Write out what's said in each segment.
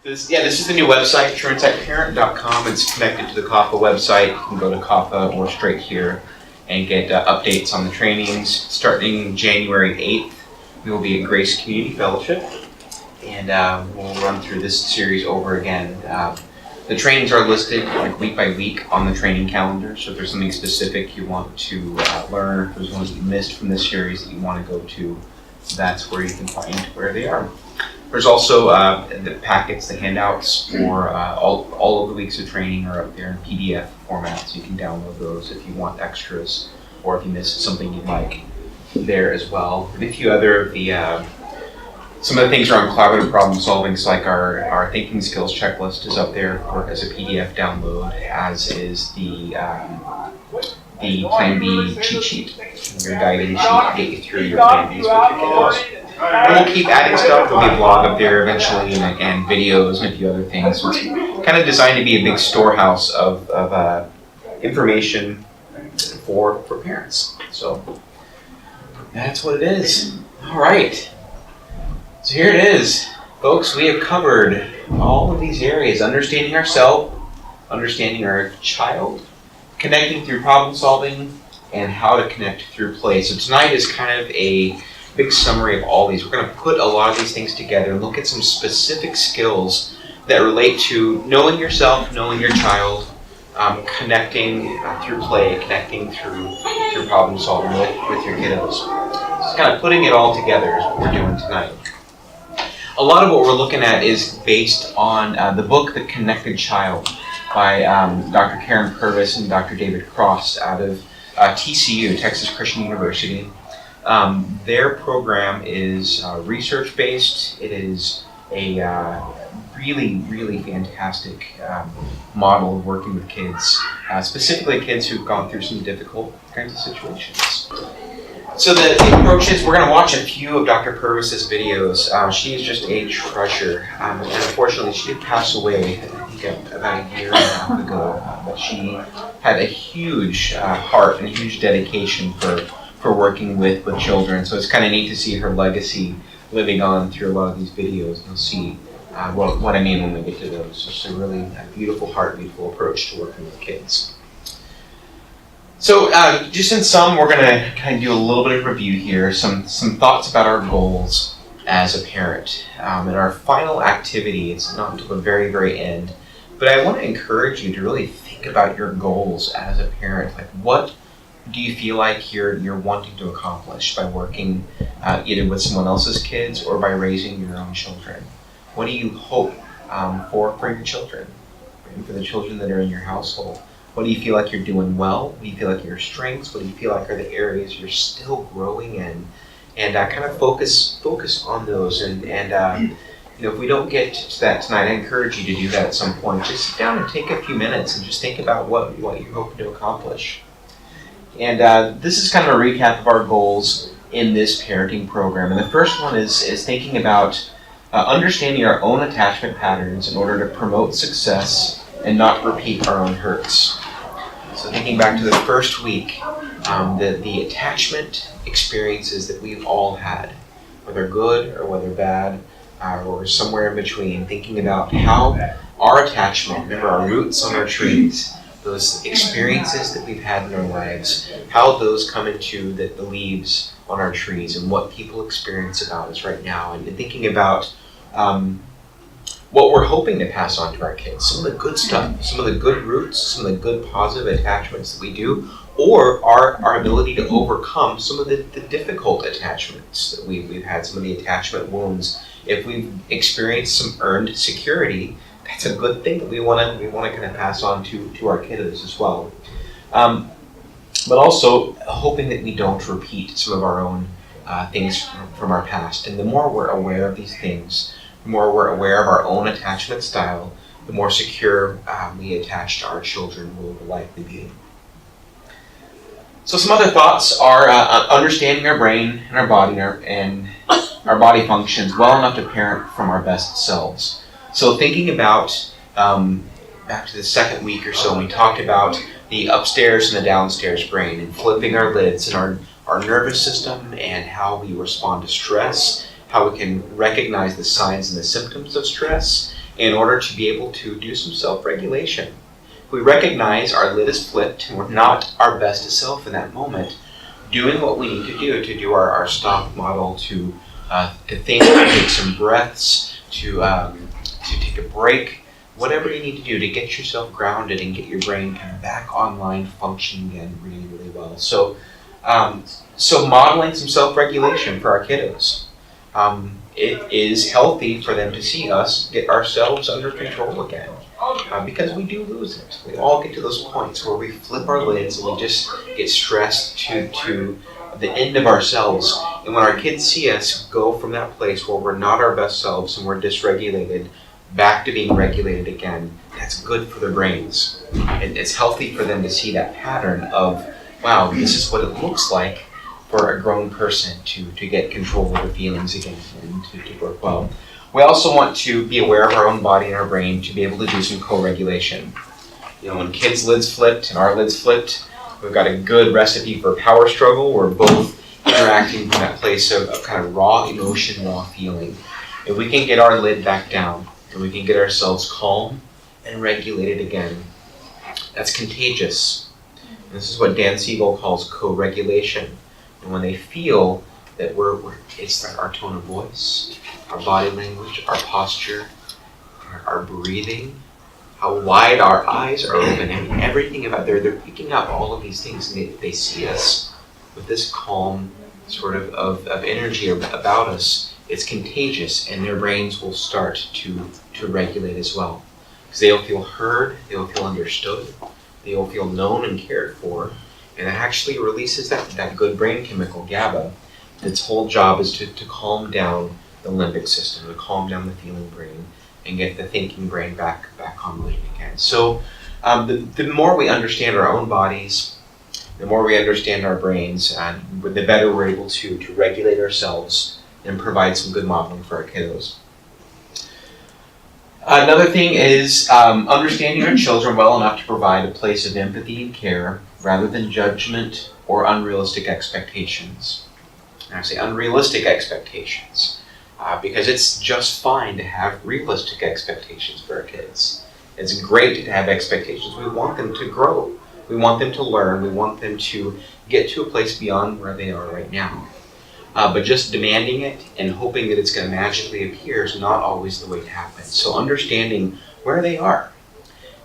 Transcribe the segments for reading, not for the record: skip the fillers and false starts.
This is the new website, trueinsightparent.com. It's connected to the CAPA website. You can go to CAPA or straight here and get updates on the trainings. Starting January 8th, we will be at Grace Community Fellowship, and we'll run through this series over again. The trainings are listed like week by week on the training calendar, so if there's something specific you want to learn, if there's one that you missed from this series that you want to go to, that's where you can find where they are. There's also the packets, the handouts for all of the weeks of training are up there in PDF format, so you can download those if you want extras or if you missed something you'd like there as well. And a few other of the some of the things around collaborative problem solving, so like our thinking skills checklist is up there as a PDF download, as is the Plan B cheat sheet, your guidance sheet to get you through your Plan Bs with your kiddos. And we'll keep adding stuff. There'll be a blog up there eventually, and videos and a few other things. So it's kind of designed to be a big storehouse of information for parents. So that's what it is. All right. So here it is. Folks, we have covered all of these areas: understanding ourselves, understanding our child, connecting through problem solving, and how to connect through play. So tonight is kind of a big summary of all these. We're going to put a lot of these things together and look at some specific skills that relate to knowing yourself, knowing your child, connecting through play, connecting through problem solving with your kiddos. Just kind of putting it all together is what we're doing tonight. A lot of what we're looking at is based on the book The Connected Child by Dr. Karen Purvis and Dr. David Cross out of TCU, Texas Christian University. Their program is research-based. It is a really, really fantastic model of working with kids, specifically kids who've gone through some difficult kinds of situations. So the approach is, we're going to watch a few of Dr. Purvis's videos. She is just a treasure, and unfortunately she did pass away, I think about a year and a half ago, but she had a huge heart and a huge dedication for working with children. So it's kind of neat to see her legacy living on through a lot of these videos. You'll see what I mean when we get to those. It's a really beautiful heart, beautiful approach to working with kids. So just in sum, we're going to kind of do a little bit of review here, some thoughts about our goals as a parent. And our final activity, it's not until the very, very end, but I want to encourage you to really think about your goals as a parent. Like, what do you feel like you're wanting to accomplish by working either with someone else's kids or by raising your own children? What do you hope for your children, and for the children that are in your household? What do you feel like you're doing well? What do you feel like are your strengths? What do you feel like are the areas you're still growing in? And kind of focus on those. And if we don't get to that tonight, I encourage you to do that at some point. Just sit down and take a few minutes and just think about what you're hoping to accomplish. And this is kind of a recap of our goals in this parenting program. And the first one is thinking about understanding our own attachment patterns in order to promote success and not repeat our own hurts. So thinking back to the first week, the attachment experiences that we've all had, whether good or whether bad, or somewhere in between, thinking about how our attachment, remember our roots on our trees, those experiences that we've had in our lives, how those come into the leaves on our trees and what people experience about us right now, and thinking about what we're hoping to pass on to our kids, some of the good stuff, some of the good roots, some of the good positive attachments that we do, or our ability to overcome some of the difficult attachments that we've had, some of the attachment wounds. If we've experienced some earned security, that's a good thing that we want to kind of pass on to our kiddos as well. But also hoping that we don't repeat some of our own things from our past. And the more we're aware of these things, the more we're aware of our own attachment style, the more secure we attach to our children will likely be. So some other thoughts are understanding our brain and our body and our body functions well enough to parent from our best selves. So thinking about, back to the second week or so, we talked about the upstairs and the downstairs brain and flipping our lids and our nervous system and how we respond to stress, how we can recognize the signs and the symptoms of stress, in order to be able to do some self-regulation. If we recognize our lid is flipped and we're not our best self in that moment, doing what we need to do our stop model, to think, to take some breaths, to take a break, whatever you need to do to get yourself grounded and get your brain kind of back online, functioning again really, really well. So modeling some self-regulation for our kiddos. It is healthy for them to see us get ourselves under control again, because we do lose it. We all get to those points where we flip our lids and we just get stressed to the end of ourselves. And when our kids see us go from that place where we're not our best selves and we're dysregulated back to being regulated again, that's good for their brains. And it's healthy for them to see that pattern of, wow, this is what it looks like for a grown person to get control of their feelings again and to work well. We also want to be aware of our own body and our brain to be able to do some co-regulation. When kids' lids flipped and our lids flipped, we've got a good recipe for power struggle. We're both interacting from that place of kind of raw emotion, raw feeling. If we can get our lid back down and we can get ourselves calm and regulated again, that's contagious. And this is what Dan Siegel calls co-regulation. And when they feel that it's like our tone of voice, our body language, our posture, our breathing, how wide our eyes are open, and everything about they're picking up all of these things, and they see us with this calm sort of energy about us. It's contagious, and their brains will start to regulate as well. Because they'll feel heard, they'll feel understood, they'll feel known and cared for. And it actually releases that good brain chemical, GABA. Its whole job is to calm down the limbic system, to calm down the feeling brain, and get the thinking brain back online again. So the more we understand our own bodies, the more we understand our brains, the better we're able to regulate ourselves and provide some good modeling for our kiddos. Another thing is understanding our children well enough to provide a place of empathy and care rather than judgment or unrealistic expectations. And I say unrealistic expectations because it's just fine to have realistic expectations for our kids. It's great to have expectations. We want them to grow. We want them to learn. We want them to get to a place beyond where they are right now. But just demanding it and hoping that it's going to magically appear is not always the way it happens. So understanding where they are.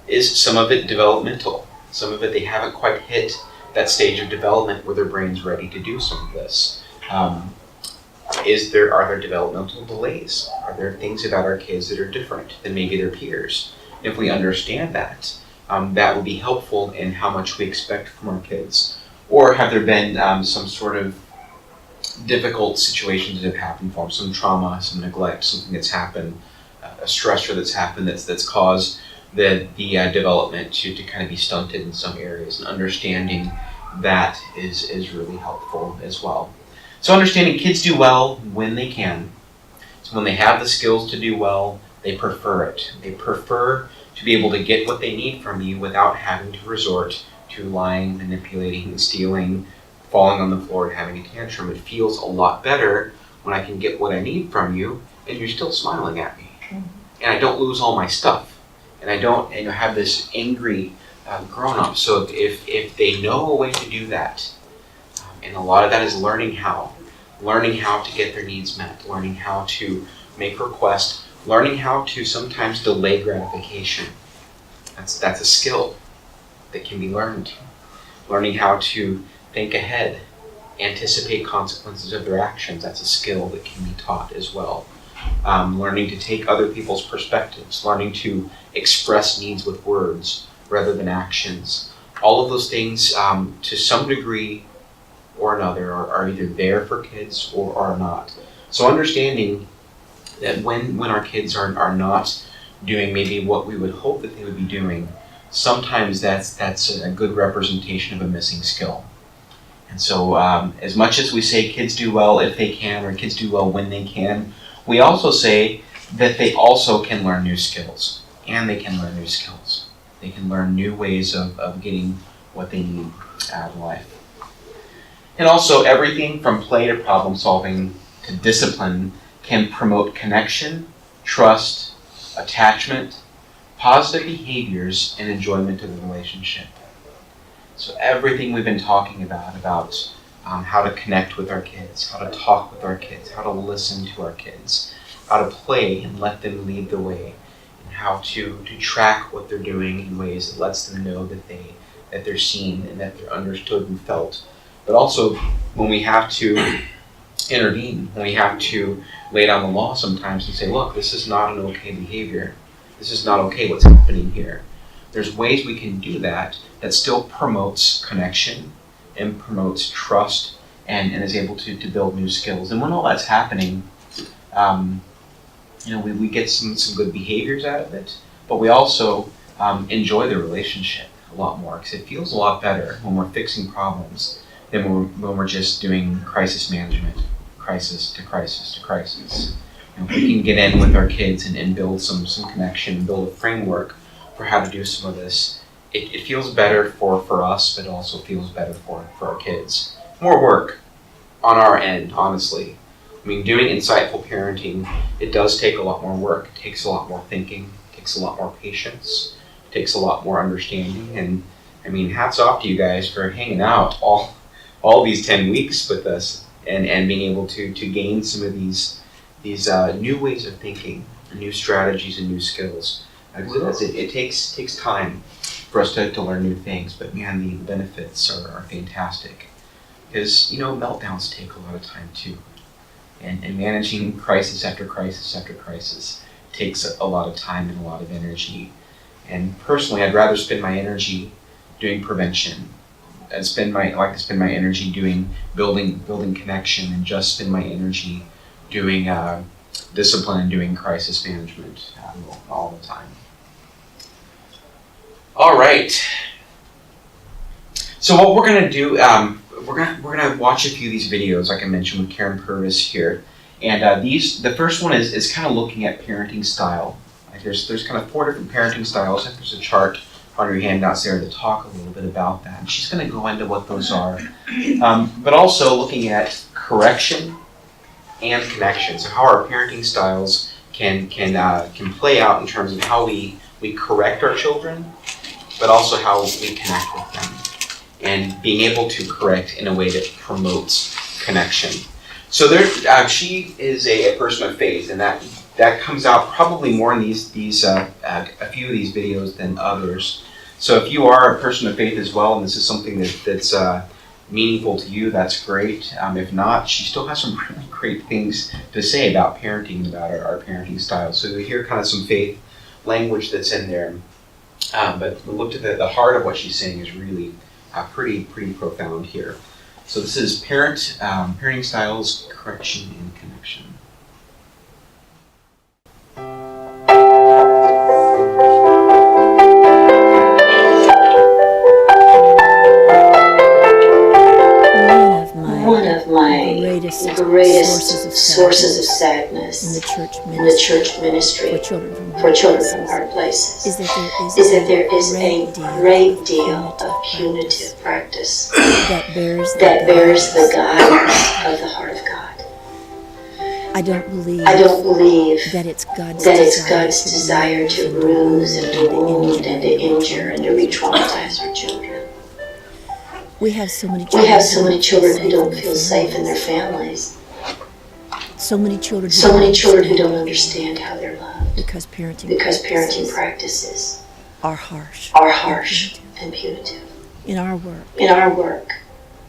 Is some of it developmental? Some of it they haven't quite hit that stage of development where their brain's ready to do some of this. Are there developmental delays? Are there things about our kids that are different than maybe their peers? If we understand that, that will be helpful in how much we expect from our kids. Or have there been some sort of difficult situations that have happened for them, some trauma, some neglect, something that's happened, a stressor that's happened that's caused the development to kind of be stunted in some areas, and understanding that is really helpful as well. So understanding kids do well when they can. So when they have the skills to do well, they prefer it. They prefer to be able to get what they need from you without having to resort to lying, manipulating, stealing, falling on the floor and having a tantrum. It feels a lot better when I can get what I need from you and you're still smiling at me. And I don't lose all my stuff. And I don't have this angry grown-up. So if they know a way to do that, and a lot of that is learning how to get their needs met, learning how to make requests, learning how to sometimes delay gratification. That's a skill that can be learned. Learning how to think ahead, anticipate consequences of their actions, that's a skill that can be taught as well. Learning to take other people's perspectives, learning to express needs with words rather than actions. All of those things, to some degree or another, are either there for kids or are not. So understanding that when our kids are not doing maybe what we would hope that they would be doing, sometimes that's a good representation of a missing skill. And so as much as we say kids do well if they can, or kids do well when they can, we also say that they also can learn new skills, and they can learn new skills. They can learn new ways of getting what they need out of life. And also everything from play to problem solving to discipline can promote connection, trust, attachment, positive behaviors, and enjoyment of the relationship. So everything we've been talking about how to connect with our kids, how to talk with our kids, how to listen to our kids, how to play and let them lead the way, and how to track what they're doing in ways that lets them know that they're seen and that they're understood and felt. But also when we have to intervene, when we have to lay down the law sometimes and say, look, this is not an okay behavior. This is not okay what's happening here. There's ways we can do that still promotes connection and promotes trust and is able to build new skills. And when all that's happening, we get some good behaviors out of it, but we also enjoy the relationship a lot more because it feels a lot better when we're fixing problems than when we're just doing crisis management, crisis to crisis to crisis. If we can get in with our kids and build some connection, build a framework for how to do some of this, it feels better for us, but also feels better for our kids. More work on our end, honestly. I mean, doing insightful parenting, it does take a lot more work. It takes a lot more thinking, it takes a lot more patience, it takes a lot more understanding. And I mean, hats off to you guys for hanging out all these 10 weeks with us and being able to gain some of these new ways of thinking, new strategies and new skills. Because it takes time for us to learn new things, but man, the benefits are fantastic. Because, meltdowns take a lot of time too. And managing crisis after crisis after crisis takes a lot of time and a lot of energy. And personally, I'd rather spend my energy doing prevention and I like to spend my energy doing building connection and just spend my energy doing discipline and doing crisis management all the time. All right. So what we're gonna do, we're gonna watch a few of these videos, like I mentioned with Karen Purvis here, and the first one is kind of looking at parenting style. Like there's kind of 4 different parenting styles. I think there's a chart on your handouts there to talk a little bit about that. And she's gonna go into what those are, but also looking at correction and connection. So how our parenting styles can play out in terms of how we correct our children, but also how we connect with them, and being able to correct in a way that promotes connection. So she is a person of faith, and that comes out probably more in these a few of these videos than others. So if you are a person of faith as well, and this is something that's meaningful to you, that's great. If not, she still has some really great things to say about parenting, about our parenting style. So you hear kind of some faith language that's in there. But look at the heart of what she's saying is really pretty profound here. So this is parenting styles, correction, and connection. One of my greatest sources of sadness in the church ministry for children from hard places is that there is a great deal of punitive practice that bears the guise of the heart of God. I don't believe that it's God's desire to bruise and to wound and to injure and to re-traumatize our children. We have so many children who don't feel safe in their families. So many children who don't understand how they're loved. Because parenting practices are harsh and punitive. In our work,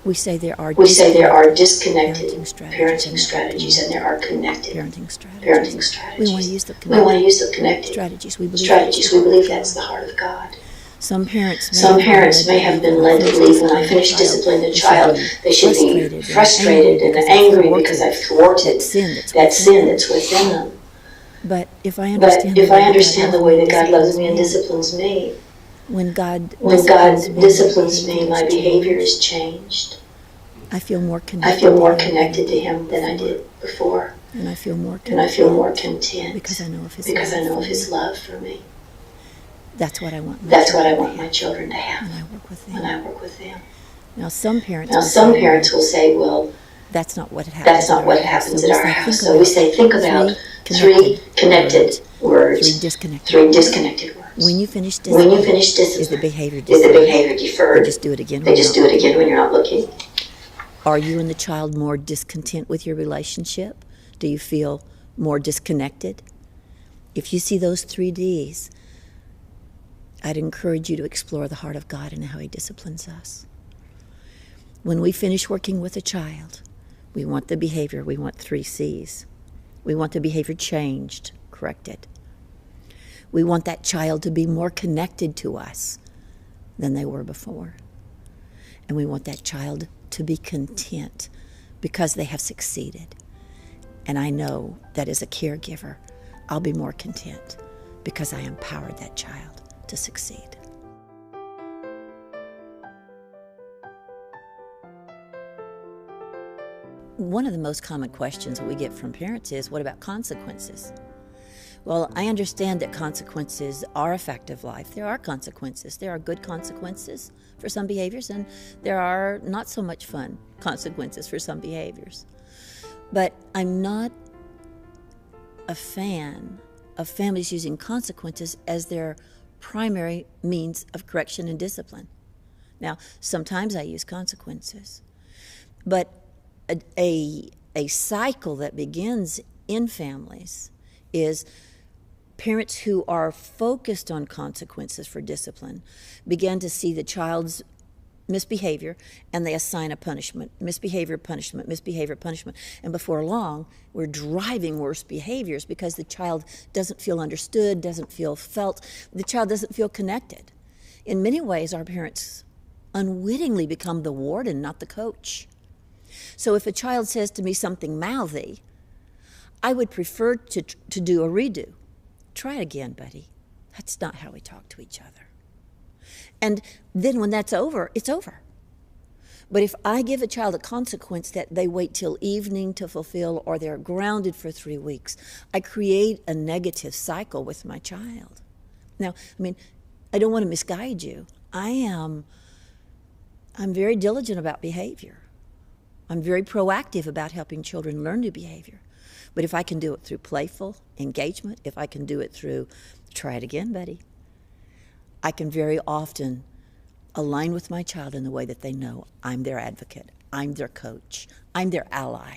we say there are disconnected parenting strategies and there are connected parenting strategies. We want to use the connected strategies. We believe that's the heart of God. Some parents may have been led to believe when I finish disciplining a child, they should be frustrated and angry because I've thwarted that sin that's within them. But if I understand the way that God loves me and disciplines me, when God disciplines me, my behavior is changed. I feel more connected to Him than I did before. And I feel more content because I know of His love for me. That's what I want my children to have when I work with them. Now some parents will say, well, That's not what happens. That's not what happens at our house. So we say, think about three connected words, three disconnected words. When you finish discipline, is the behavior deferred? They just do it again when you're not looking. Are you and the child more discontent with your relationship? Do you feel more disconnected? If you see those 3 Ds, I'd encourage you to explore the heart of God and how He disciplines us. When we finish working with a child, we want the behavior, we want 3 Cs. We want the behavior changed, corrected. We want that child to be more connected to us than they were before. And we want that child to be content because they have succeeded. And I know that as a caregiver, I'll be more content because I empowered that child to succeed. One of the most common questions that we get from parents is, what about consequences? Well, I understand that consequences are a fact of life. There are consequences. There are good consequences for some behaviors, and there are not so much fun consequences for some behaviors. But I'm not a fan of families using consequences as their primary means of correction and discipline. Now, sometimes I use consequences, but a cycle that begins in families is parents who are focused on consequences for discipline begin to see the child's misbehavior and they assign a punishment, misbehavior, punishment, misbehavior, punishment. And before long, we're driving worse behaviors because the child doesn't feel understood, doesn't feel felt, the child doesn't feel connected. In many ways, our parents unwittingly become the warden, not the coach. So if a child says to me something mouthy, I would prefer to do a redo. Try it again, buddy. That's not how we talk to each other. And then when that's over, it's over. But if I give a child a consequence that they wait till evening to fulfill or they're grounded for 3 weeks, I create a negative cycle with my child. Now, I don't want to misguide you. I'm very diligent about behavior. I'm very proactive about helping children learn new behavior. But if I can do it through playful engagement, if I can do it through, try it again, buddy, I can very often align with my child in the way that they know I'm their advocate, I'm their coach, I'm their ally,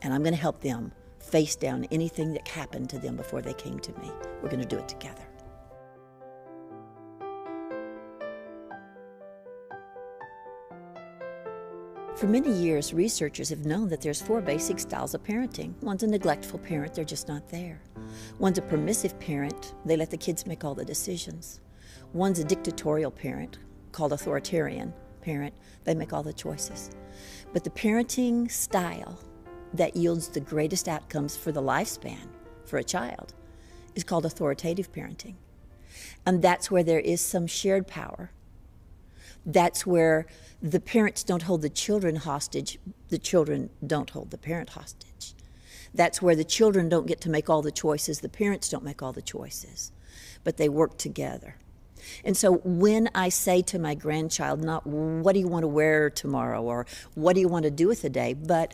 and I'm going to help them face down anything that happened to them before they came to me. We're going to do it together. For many years, researchers have known that there's 4 basic styles of parenting. One's a neglectful parent, they're just not there. One's a permissive parent, they let the kids make all the decisions. One's a dictatorial parent, called authoritarian parent, they make all the choices. But the parenting style that yields the greatest outcomes for the lifespan for a child is called authoritative parenting. And that's where there is some shared power. That's where the parents don't hold the children hostage, the children don't hold the parent hostage. That's where the children don't get to make all the choices, the parents don't make all the choices, but they work together. And so when I say to my grandchild, not what do you want to wear tomorrow or what do you want to do with the day, but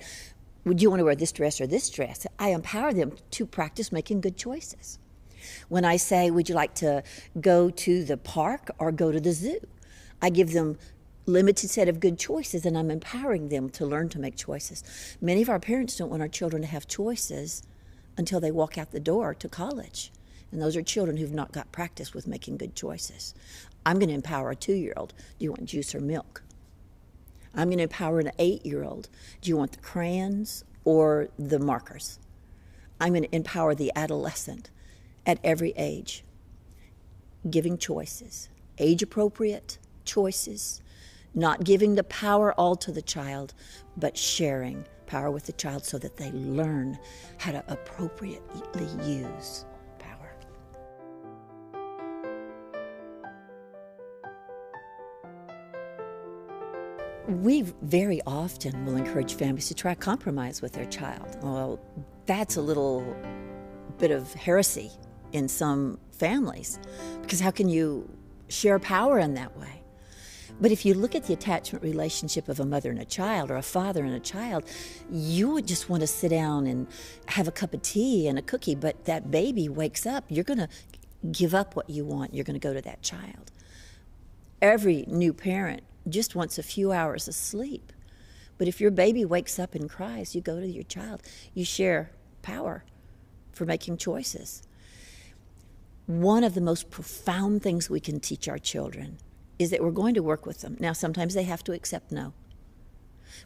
would you want to wear this dress or this dress, I empower them to practice making good choices. When I say, would you like to go to the park or go to the zoo, I give them limited set of good choices, and I'm empowering them to learn to make choices. Many of our parents don't want our children to have choices until they walk out the door to college. And those are children who've not got practice with making good choices. I'm going to empower a 2-year-old. Do you want juice or milk? I'm going to empower an 8-year-old. Do you want the crayons or the markers? I'm going to empower the adolescent at every age, giving choices, age-appropriate choices, not giving the power all to the child, but sharing power with the child so that they learn how to appropriately use power. We very often will encourage families to try compromise with their child. Well, that's a little bit of heresy in some families, because how can you share power in that way? But if you look at the attachment relationship of a mother and a child, or a father and a child, you would just want to sit down and have a cup of tea and a cookie, but that baby wakes up, you're going to give up what you want. You're going to go to that child. Every new parent just wants a few hours of sleep. But if your baby wakes up and cries, you go to your child. You share power for making choices. One of the most profound things we can teach our children is that we're going to work with them. Now, sometimes they have to accept no.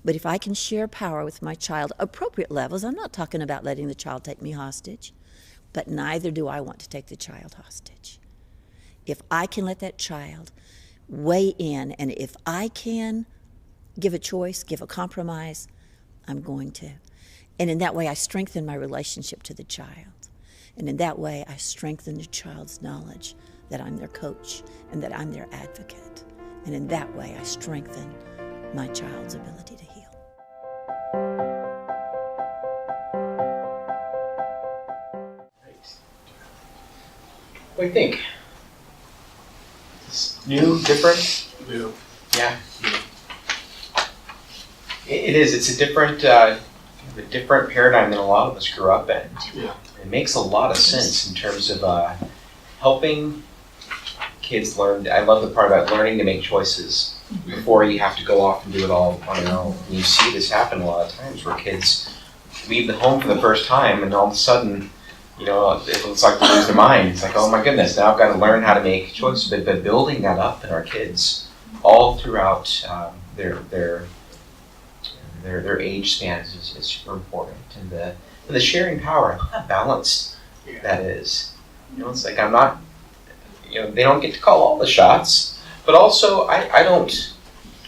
But if I can share power with my child, appropriate levels, I'm not talking about letting the child take me hostage, but neither do I want to take the child hostage. If I can let that child weigh in, and if I can give a choice, give a compromise, I'm going to. And in that way, I strengthen my relationship to the child. And in that way, I strengthen the child's knowledge that I'm their coach and that I'm their advocate. And in that way, I strengthen my child's ability to heal. What do you think? It's new, different? New. Yeah. It is. It's a different paradigm than a lot of us grew up in. Yeah. It makes a lot of sense in terms of helping kids learn. I love the part about learning to make choices before you have to go off and do it all on your own. And you see this happen a lot of times where kids leave the home for the first time and all of a sudden, it looks like they lose their mind. It's like, oh my goodness, now I've got to learn how to make choices. But building that up in our kids all throughout their age spans is super important. And the sharing power, how balanced that is. It's like I'm not, they don't get to call all the shots, but also I don't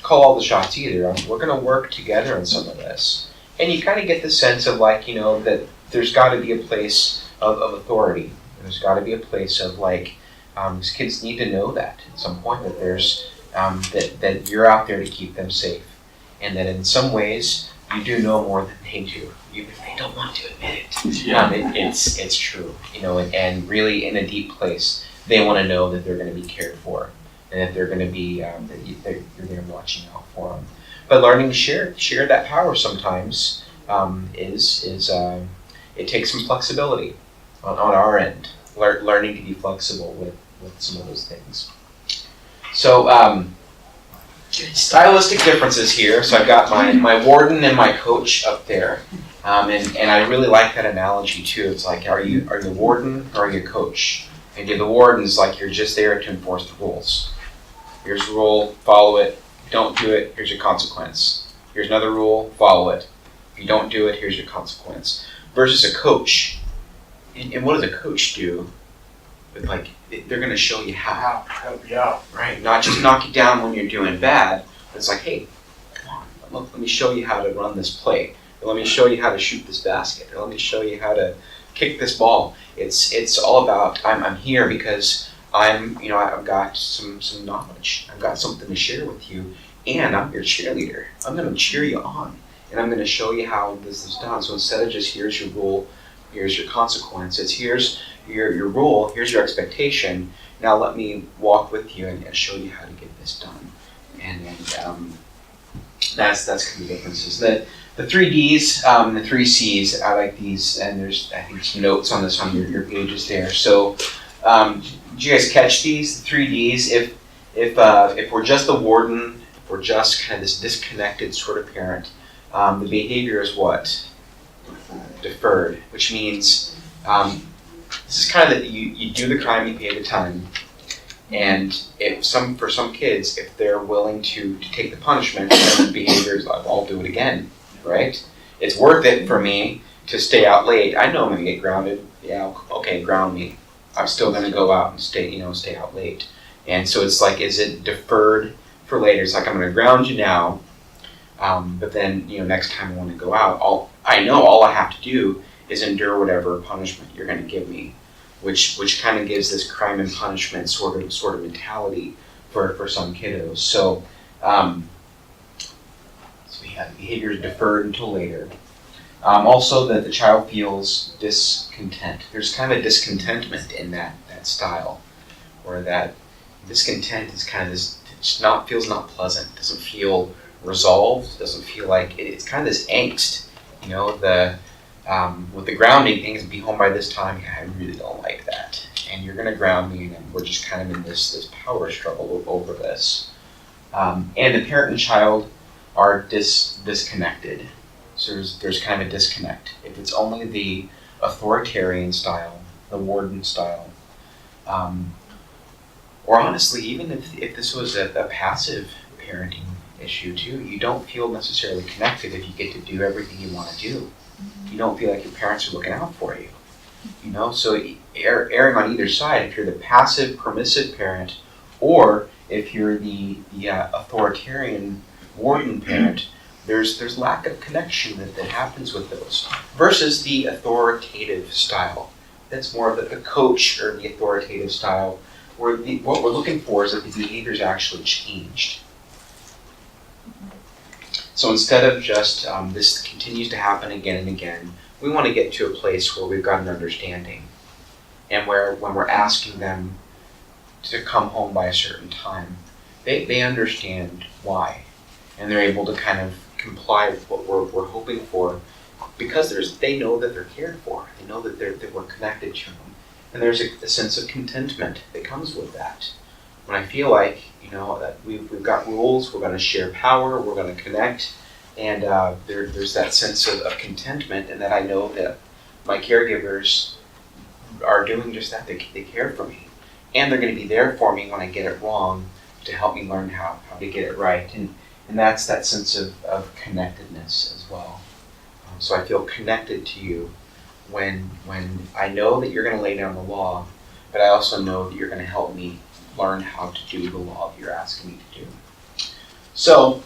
call all the shots either. We're going to work together on some of this. And you kind of get the sense of that there's got to be a place of authority. There's got to be a place of these kids need to know that at some point that there's, that you're out there to keep them safe. And that in some ways you do know more than they do, even if they don't want to admit it. Yeah. It's true, and really in a deep place, they want to know that they're going to be cared for, and that they're going to be that you're there watching out for them. But learning to share that power sometimes it takes some flexibility on our end. Learning to be flexible with some of those things. So. Stylistic differences here. So I've got my warden and my coach up there, and I really like that analogy too. It's like, are you the warden or are you a coach? And the warden's like you're just there to enforce the rules. Here's a rule, follow it. If you don't do it, here's your consequence. Here's another rule, follow it. If you don't do it, here's your consequence. Versus a coach, and what does a coach do? But they're going to show you how. Help you out. Right, not just knock you down when you're doing bad. It's like, hey, come on, let me show you how to run this play. Or let me show you how to shoot this basket. Or let me show you how to kick this ball. It's all about I'm here because I've got some knowledge. I've got something to share with you, and I'm your cheerleader. I'm going to cheer you on, and I'm going to show you how this is done. So instead of just here's your rule, here's your consequence, it's here's your rule, here's your expectation. Now let me walk with you and show you how to get this done. And that's kind of the differences. The 3 Ds, the 3 Cs, I like these, and there's I think some notes on this on your pages there. So did you guys catch these? The 3 Ds. If we're just the warden, if we're just kind of this disconnected sort of parent, the behavior is what? Deferred, which means this is kind of that you do the crime, you pay the time, and for some kids, if they're willing to take the punishment, then the behavior is like, I'll do it again, right? It's worth it for me to stay out late. I know I'm gonna get grounded. Yeah, okay, ground me. I'm still gonna go out and stay out late. And so it's like, is it deferred for later? It's like, I'm gonna ground you now, but then next time I want to go out, all I have to do is endure whatever punishment you're going to give me, which kind of gives this crime and punishment sort of mentality for some kiddos. So we have behavior deferred until later. Also, that the child feels discontent. There's kind of a discontentment in that style, where that discontent is kind of this feels not pleasant, doesn't feel resolved, doesn't feel like it's kind of this angst. With the grounding things, be home by this time, I really don't like that. And you're going to ground me, and we're just kind of in this power struggle over this. And the parent and child are disconnected. So there's kind of a disconnect. If it's only the authoritarian style, the warden style, or honestly, even if this was a passive parenting issue too, you don't feel necessarily connected if you get to do everything you want to do. You don't feel like your parents are looking out for you. So erring on either side, if you're the passive, permissive parent, or if you're the authoritarian warden parent, there's lack of connection that happens with those. Versus the authoritative style. That's more of the coach or the authoritative style, where what we're looking for is that the behavior's actually changed. So instead of just this continues to happen again and again, we want to get to a place where we've got an understanding, and where when we're asking them to come home by a certain time, they understand why, and they're able to kind of comply with what we're hoping for, because they know that they're cared for, they know that we're connected to them, and there's a sense of contentment that comes with that. When I feel like that we've got rules, we're going to share power, we're going to connect, and there's that sense of contentment, and that I know that my caregivers are doing just that. They care for me, and they're going to be there for me when I get it wrong, to help me learn how to get it right, and that's that sense of connectedness as well. So I feel connected to you when I know that you're going to lay down the law, but I also know that you're going to help me learn how to do the law that you're asking me to do. So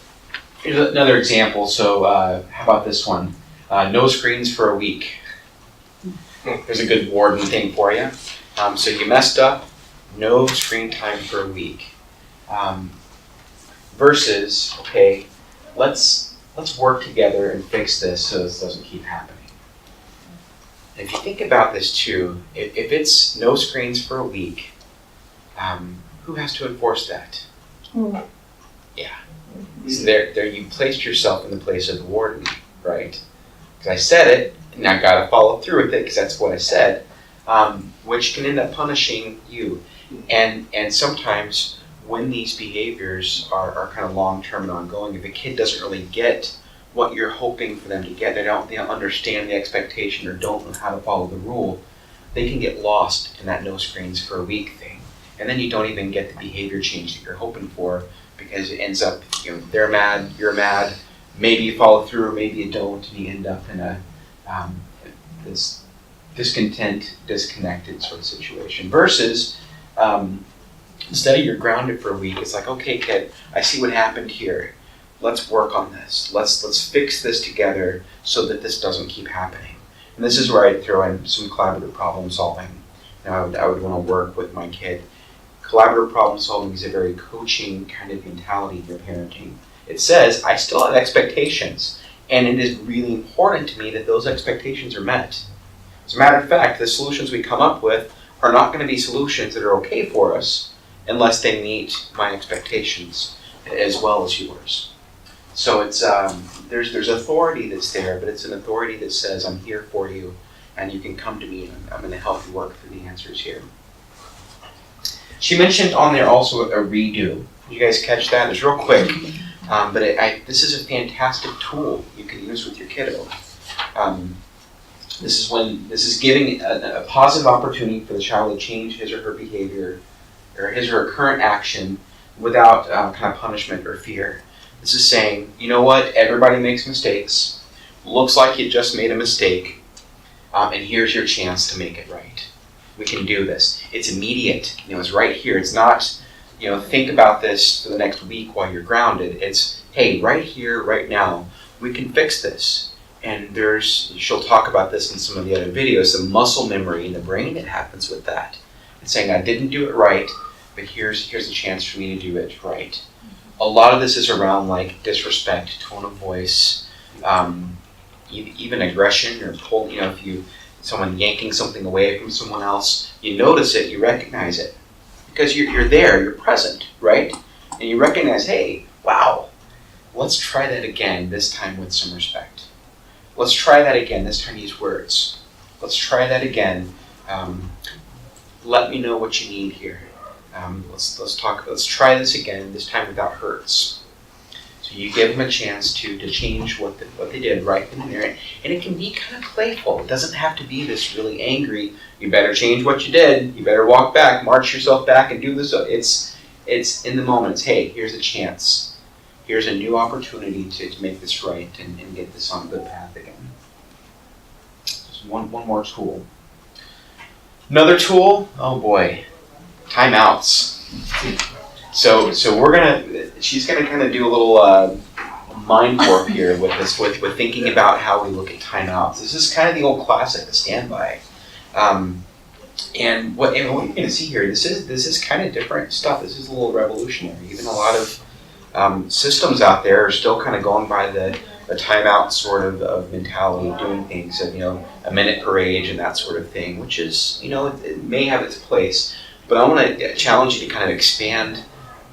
here's another example. So how about this one? No screens for a week. There's a good warden thing for you. So you messed up, no screen time for a week. Versus, okay, let's work together and fix this so this doesn't keep happening. And if you think about this too, if it's no screens for a week, who has to enforce that? Yeah. So there you placed yourself in the place of the warden, right? Because I said it, and I got to follow through with it because that's what I said, which can end up punishing you. And sometimes when these behaviors are kind of long-term and ongoing, if a kid doesn't really get what you're hoping for them to get, they don't understand the expectation or don't know how to follow the rule, they can get lost in that no screens for a week thing. And then you don't even get the behavior change that you're hoping for, because it ends up, they're mad, you're mad, maybe you follow through or maybe you don't, and you end up in this discontent, disconnected sort of situation. Versus, instead of you're grounded for a week, it's like, okay, kid, I see what happened here. Let's work on this. Let's fix this together so that this doesn't keep happening. And this is where I throw in some collaborative problem solving. Now, I would want to work with my kid. Collaborative problem solving is a very coaching kind of mentality in your parenting. It says, I still have expectations, and it is really important to me that those expectations are met. As a matter of fact, the solutions we come up with are not going to be solutions that are okay for us unless they meet my expectations as well as yours. So it's there's authority that's there, but it's an authority that says, I'm here for you, and you can come to me, and I'm going to help you work through the answers here. She mentioned on there also a redo. Did you guys catch that? It's real quick, but this is a fantastic tool you can use with your kiddo. This is giving a positive opportunity for the child to change his or her behavior or his or her current action without kind of punishment or fear. This is saying, you know what, everybody makes mistakes. Looks like you just made a mistake, and here's your chance to make it right. We can do this. It's immediate. It's right here. It's not, think about this for the next week while you're grounded. It's, hey, right here, right now, we can fix this. And she'll talk about this in some of the other videos, the muscle memory in the brain that happens with that. It's saying, I didn't do it right, but here's a chance for me to do it right. A lot of this is around like disrespect, tone of voice, even aggression or pull. If someone yanking something away from someone else, you notice it, you recognize it, because you're there, you're present, right? And you recognize, hey, wow, let's try that again, this time with some respect. Let's try that again, this time use words. Let's try that again. Let me know what you need here. Let's try this again, this time without hurts. So you give them a chance to change what they did right in there. And it can be kind of playful. It doesn't have to be this really angry, you better change what you did, you better walk back, march yourself back and do this. It's in the moments, hey, here's a chance. Here's a new opportunity to make this right and get this on a good path again. Just one more tool. Another tool, oh boy, timeouts. So she's gonna kind of do a little mind warp here with this, with thinking about how we look at timeouts. This is kind of the old classic, the standby. And what you're gonna see here, this is kind of different stuff. This is a little revolutionary. Even a lot of systems out there are still kind of going by the timeout sort of mentality, doing things of, a minute per age and that sort of thing, which is, it may have its place. But I want to challenge you to kind of expand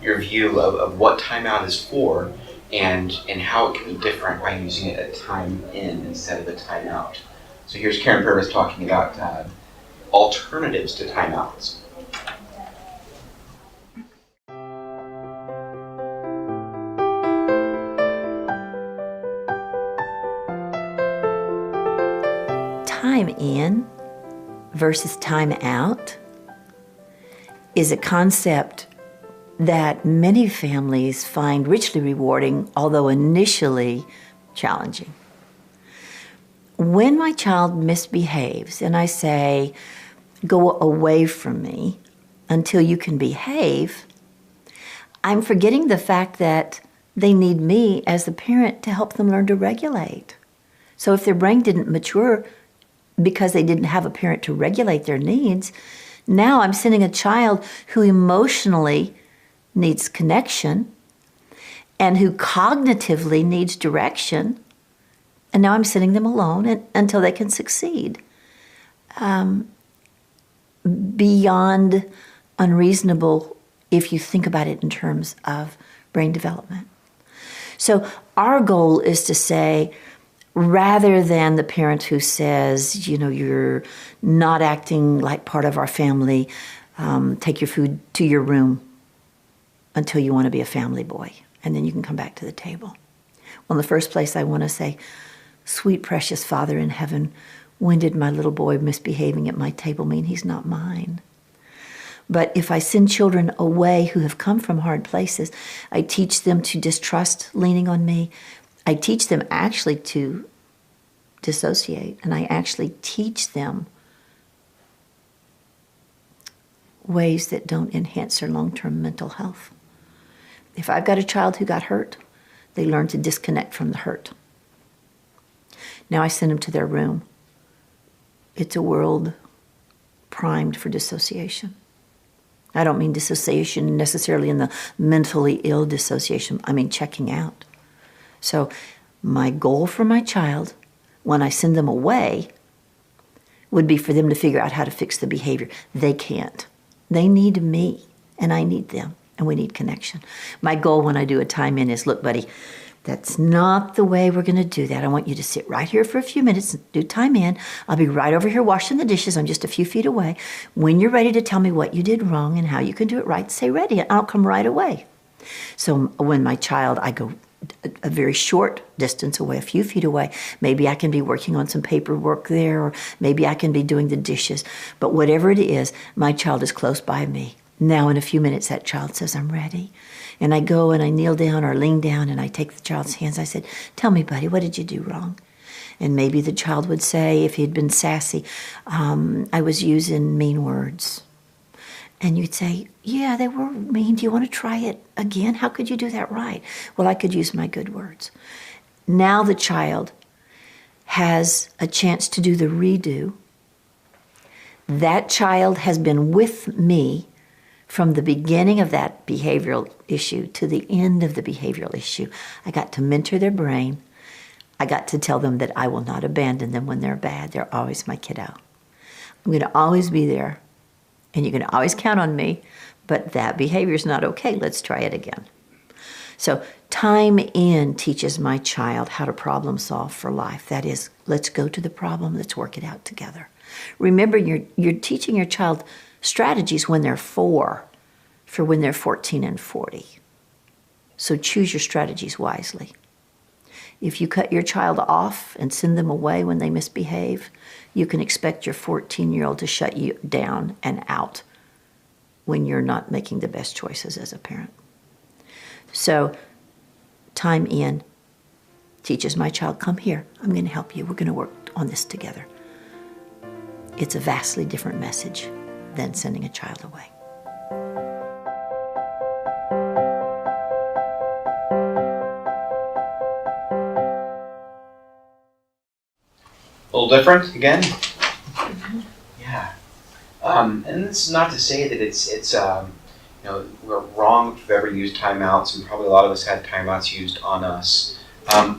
your view of what timeout is for and how it can be different by using it a time in instead of a timeout. So here's Karen Purvis talking about alternatives to timeouts. Time in versus time out is a concept that many families find richly rewarding, although initially challenging. When my child misbehaves and I say, go away from me until you can behave, I'm forgetting the fact that they need me as the parent to help them learn to regulate. So if their brain didn't mature because they didn't have a parent to regulate their needs, now I'm sending a child who emotionally needs connection and who cognitively needs direction, and now I'm sending them alone until they can succeed. Beyond unreasonable if you think about it in terms of brain development. So our goal is to say, rather than the parent who says, you're not acting like part of our family, take your food to your room until you want to be a family boy, and then you can come back to the table. Well, in the first place, I want to say, sweet, precious Father in heaven, when did my little boy misbehaving at my table mean he's not mine? But if I send children away who have come from hard places, I teach them to distrust leaning on me. I teach them actually to dissociate, and I actually teach them ways that don't enhance their long-term mental health. If I've got a child who got hurt, they learn to disconnect from the hurt. Now I send them to their room. It's a world primed for dissociation. I don't mean dissociation necessarily in the mentally ill dissociation. I mean checking out. So my goal for my child, when I send them away, would be for them to figure out how to fix the behavior. They can't. They need me, and I need them, and we need connection. My goal when I do a time in is, look, buddy, that's not the way we're going to do that. I want you to sit right here for a few minutes and do time in. I'll be right over here washing the dishes. I'm just a few feet away. When you're ready to tell me what you did wrong and how you can do it right, say ready, and I'll come right away. So when my child, I go a very short distance away, a few feet away. Maybe I can be working on some paperwork there, or maybe I can be doing the dishes. But whatever it is, my child is close by me. Now in a few minutes, that child says, I'm ready. And I go and I kneel down or lean down and I take the child's hands. I said, tell me, buddy, what did you do wrong? And maybe the child would say, if he'd been sassy, I was using mean words. And you'd say, yeah, they were mean. Do you want to try it again? How could you do that right? Well, I could use my good words. Now the child has a chance to do the redo. That child has been with me from the beginning of that behavioral issue to the end of the behavioral issue. I got to mentor their brain. I got to tell them that I will not abandon them when they're bad. They're always my kiddo. I'm going to always be there. And you can always count on me, but that behavior is not okay. Let's try it again. So time in teaches my child how to problem solve for life. That is, let's go to the problem, let's work it out together. Remember, you're teaching your child strategies when they're 4 for when they're 14 and 40. So choose your strategies wisely. If you cut your child off and send them away when they misbehave, you can expect your 14-year-old to shut you down and out when you're not making the best choices as a parent. So time in teaches my child, come here, I'm going to help you. We're going to work on this together. It's a vastly different message than sending a child away. A little different again? Yeah. And this is not to say that it's we're wrong if we've ever used timeouts, and probably a lot of us had timeouts used on us.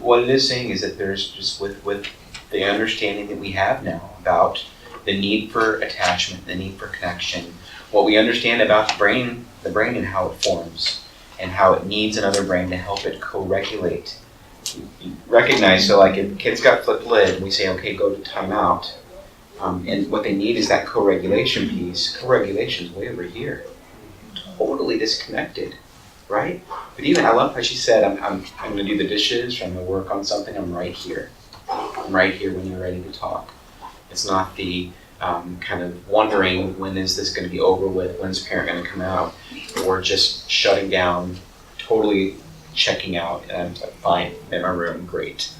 What it is saying is that there's just with the understanding that we have now about the need for attachment, the need for connection, what we understand about the brain and how it forms, and how it needs another brain to help it co-regulate. You recognize, so like if kids got flipped lid, and we say, okay, go to timeout, and what they need is that co-regulation piece. Co-regulation is way over here. Totally disconnected, right? But even, I love how she said, I'm going to do the dishes, or I'm going to work on something, I'm right here. I'm right here when you're ready to talk. It's not the kind of wondering, when is this going to be over with, when's parent going to come out, or just shutting down, totally checking out, and I'm like, fine, I'm in my room, great.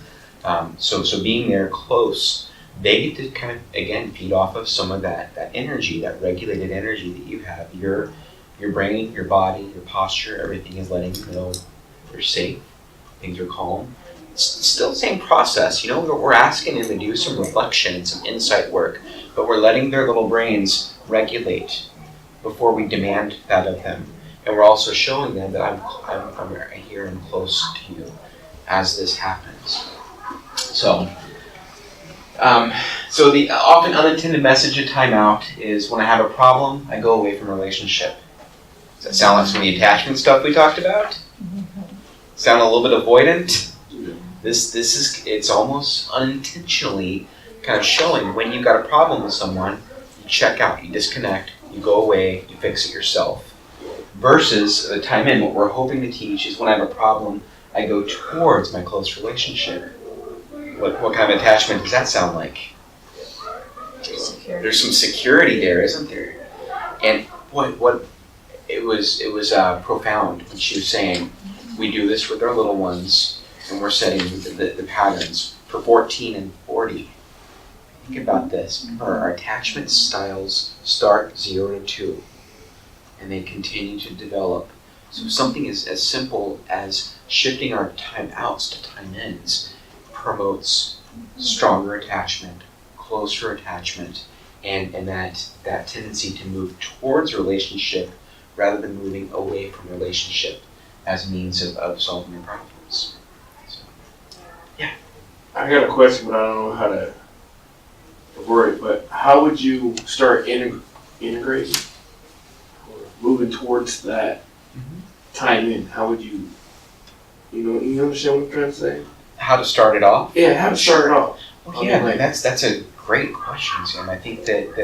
So being there close, they get to kind of, again, feed off of some of that energy, that regulated energy that you have. Your brain, your body, your posture, everything is letting you know you're safe, things are calm. It's still the same process. We're asking them to do some reflection and some insight work, but we're letting their little brains regulate before we demand that of them. And we're also showing them that I'm right here and close to you as this happens. So the often unintended message of timeout is, when I have a problem, I go away from a relationship. Does that sound like some of the attachment stuff we talked about? Sound a little bit avoidant? It's almost unintentionally kind of showing when you've got a problem with someone, you check out, you disconnect, you go away, you fix it yourself. Versus the time in, what we're hoping to teach is, when I have a problem, I go towards my close relationship. What kind of attachment does that sound like? There's some security there, isn't there? And what it was profound when she was saying, we do this with our little ones, and we're setting the patterns for 14 and 40. Think about this. Remember, our attachment styles start 0 to 2, and they continue to develop. So something as simple as shifting our time outs to time ins promotes stronger attachment, closer attachment, and that tendency to move towards relationship rather than moving away from relationship as a means of solving your problems. So, yeah. I got a question, but I don't know how to word it. But how would you start integrating or moving towards that time in? How would you understand what I'm trying to say? How to start it off? Yeah, how to start it off. Well, yeah, that's a great question, Sam. I think that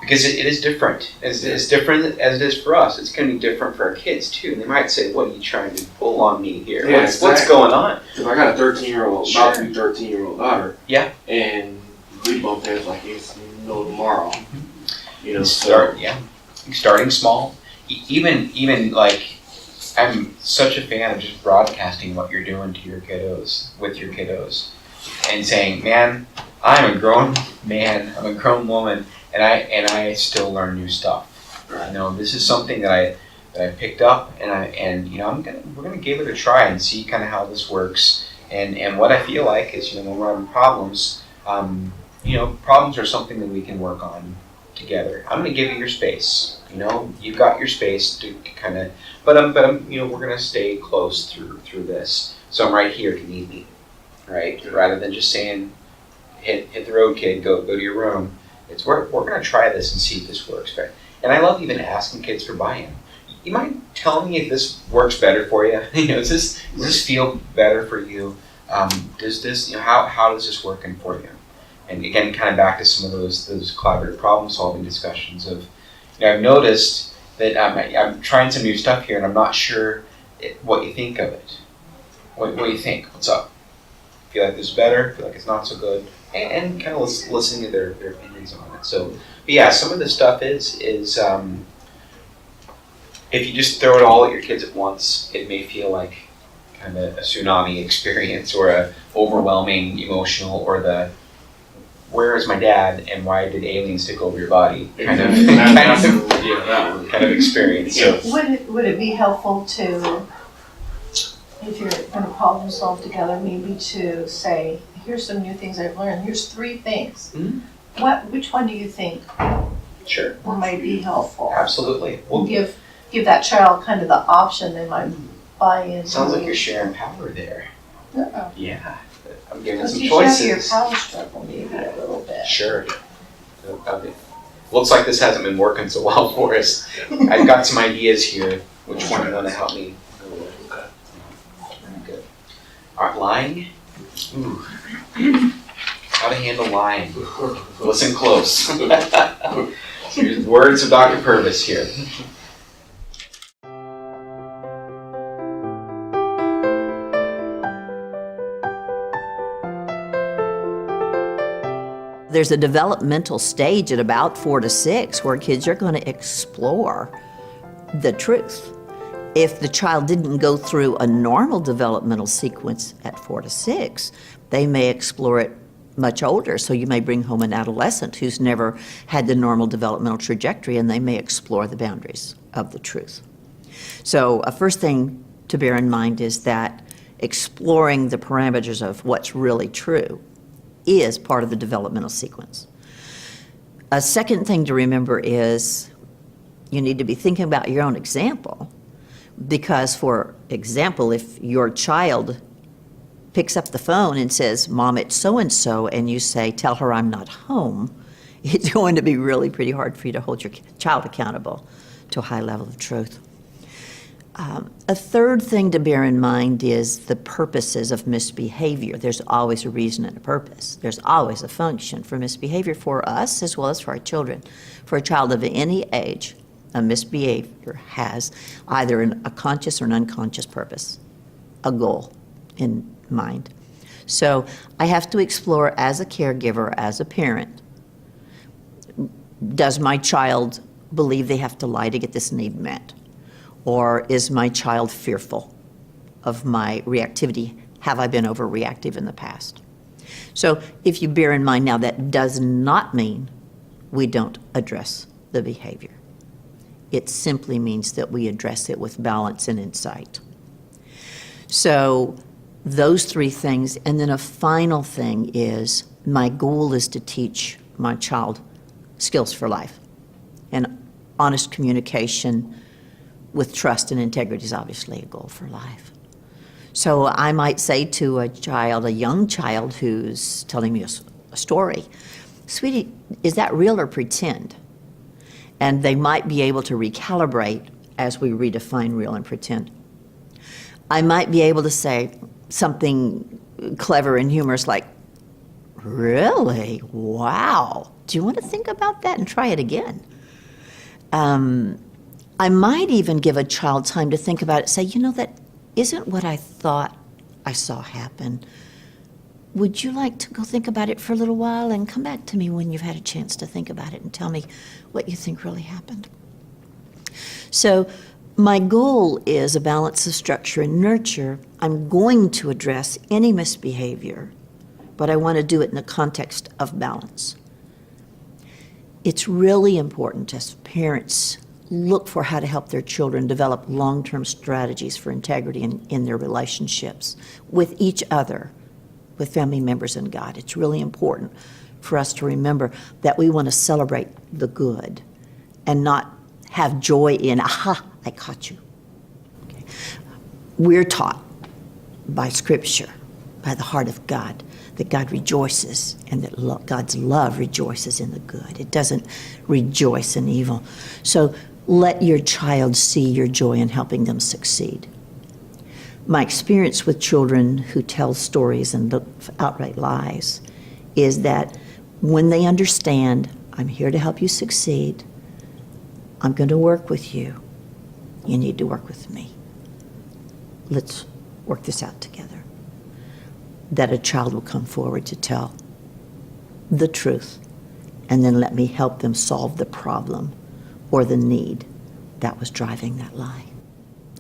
because it is different. It's different as it is for us. It's going to be different for our kids too. And they might say, "What are you trying to pull on me here? Yeah, What's going on?" Because I got a 13-year-old, Sure. about to be 13-year-old daughter. Yeah. And we bumped heads like it's no tomorrow. Starting small. Even like, I'm such a fan of just broadcasting what you're doing to your kiddos, with your kiddos, and saying, "Man, I'm a grown man. I'm a grown woman, and I still learn new stuff. This is something that I picked up, and we're gonna give it a try and see kind of how this works. And what I feel like is, when we're having problems, problems are something that we can work on together. I'm gonna give you your space. You've got your space to kind of, but I'm we're gonna stay close through this. So I'm right here if you need me, right? Rather than just saying, hit the road, kid, go to your room. We're gonna try this and see if this works. But And I love even asking kids for buy-in. You mind telling me if this works better for you? Does this feel better for you? Does this, how does this work for you? And again, kind of back to some of those collaborative problem-solving discussions of, I've noticed that I'm trying some new stuff here, and I'm not sure what you think of it. What do you think? What's up? Feel like this is better? Feel like it's not so good? And kind of listening to their opinions on it. So, but yeah, some of this stuff is if you just throw it all at your kids at once, it may feel like kind of a tsunami experience or a overwhelming emotional or the where is my dad and why did aliens take over your body kind of experience. So Would it be helpful to, if you're going to problem solve together, maybe to say, here's some new things I've learned. Here's 3 things. Mm-hmm. Which one do you think sure might be helpful? Absolutely. We'll give that child kind of the option. They might buy in. Sounds like you're sharing power there. Uh-oh. Yeah. I'm giving some You choices. your power struggle maybe a little bit. Sure. Okay. Looks like this hasn't been working so well for us. I've got some ideas here. Which one do you want to help me? Very good. All right, lying. Ooh. How to handle lying. Listen close. Here's the words of Dr. Purvis here. There's a developmental stage at about 4 to 6 where kids are going to explore the truth. If the child didn't go through a normal developmental sequence at 4 to 6, they may explore it much older. So you may bring home an adolescent who's never had the normal developmental trajectory, and they may explore the boundaries of the truth. So a first thing to bear in mind is that exploring the parameters of what's really true is part of the developmental sequence. A second thing to remember is you need to be thinking about your own example, because, for example, if your child picks up the phone and says, "Mom, it's so-and-so," and you say, "Tell her I'm not home," it's going to be really pretty hard for you to hold your child accountable to a high level of truth. A third thing to bear in mind is the purposes of misbehavior. There's always a reason and a purpose. There's always a function for misbehavior for us as well as for our children. For a child of any age, a misbehavior has either a conscious or an unconscious purpose, a goal in mind. So I have to explore as a caregiver, as a parent, does my child believe they have to lie to get this need met? Or is my child fearful of my reactivity? Have I been overreactive in the past? So if you bear in mind now, that does not mean we don't address the behavior. It simply means that we address it with balance and insight. So those 3 things, and then a final thing is my goal is to teach my child skills for life. And honest communication with trust and integrity is obviously a goal for life. So I might say to a young child who's telling me a story, "Sweetie, is that real or pretend?" And they might be able to recalibrate as we redefine real and pretend. I might be able to say something clever and humorous like, "Really? Wow. Do you want to think about that and try it again?" I might even give a child time to think about it, say, "That isn't what I thought I saw happen. Would you like to go think about it for a little while and come back to me when you've had a chance to think about it and tell me what you think really happened?" So my goal is a balance of structure and nurture. I'm going to address any misbehavior, but I want to do it in the context of balance. It's really important as parents look for how to help their children develop long-term strategies for integrity in their relationships with each other, with family members and God. It's really important for us to remember that we want to celebrate the good and not have joy in, "Aha, I caught you." Okay. We're taught by Scripture by the heart of God, that God rejoices and that God's love rejoices in the good. It doesn't rejoice in evil. So let your child see your joy in helping them succeed. My experience with children who tell stories and look for outright lies is that when they understand, I'm here to help you succeed, I'm going to work with you, you need to work with me. Let's work this out together. That a child will come forward to tell the truth, and then let me help them solve the problem or the need that was driving that lie.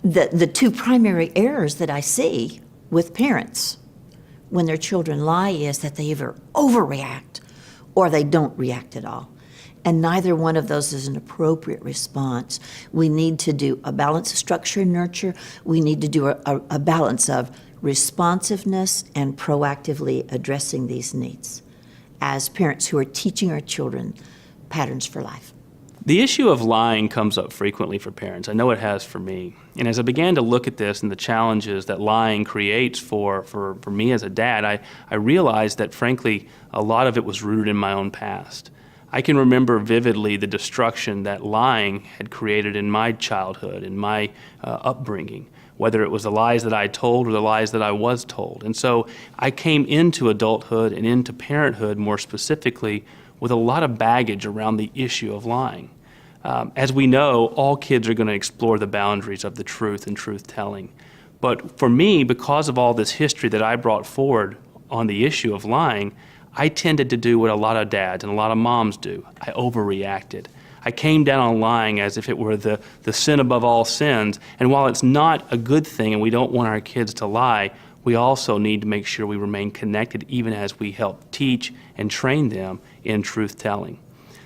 The two primary errors that I see with parents when their children lie is that they either overreact or they don't react at all. And neither one of those is an appropriate response. We need to do a balance of structure and nurture. We need to do a balance of responsiveness and proactively addressing these needs as parents who are teaching our children patterns for life. The issue of lying comes up frequently for parents. I know it has for me. And as I began to look at this and the challenges that lying creates for me as a dad, I realized that, frankly, a lot of it was rooted in my own past. I can remember vividly the destruction that lying had created in my childhood, in my upbringing, whether it was the lies that I told or the lies that I was told. And so I came into adulthood and into parenthood more specifically with a lot of baggage around the issue of lying. As we know, all kids are going to explore the boundaries of the truth and truth-telling. But for me, because of all this history that I brought forward on the issue of lying, I tended to do what a lot of dads and a lot of moms do. I overreacted. I came down on lying as if it were the sin above all sins. And while it's not a good thing and we don't want our kids to lie, we also need to make sure we remain connected even as we help teach and train them in truth-telling.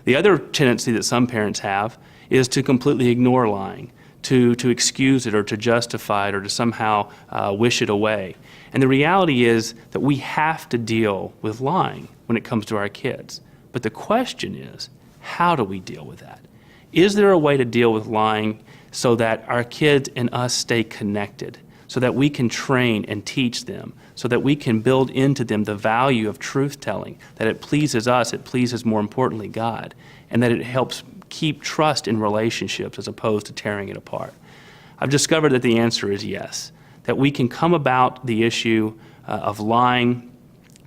The other tendency that some parents have is to completely ignore lying, to excuse it or to justify it or to somehow wish it away. And the reality is that we have to deal with lying when it comes to our kids. But the question is, how do we deal with that? Is there a way to deal with lying so that our kids and us stay connected, so that we can train and teach them, so that we can build into them the value of truth-telling, that it pleases us, it pleases more importantly God, and that it helps keep trust in relationships as opposed to tearing it apart? I've discovered that the answer is yes, that we can come about the issue of lying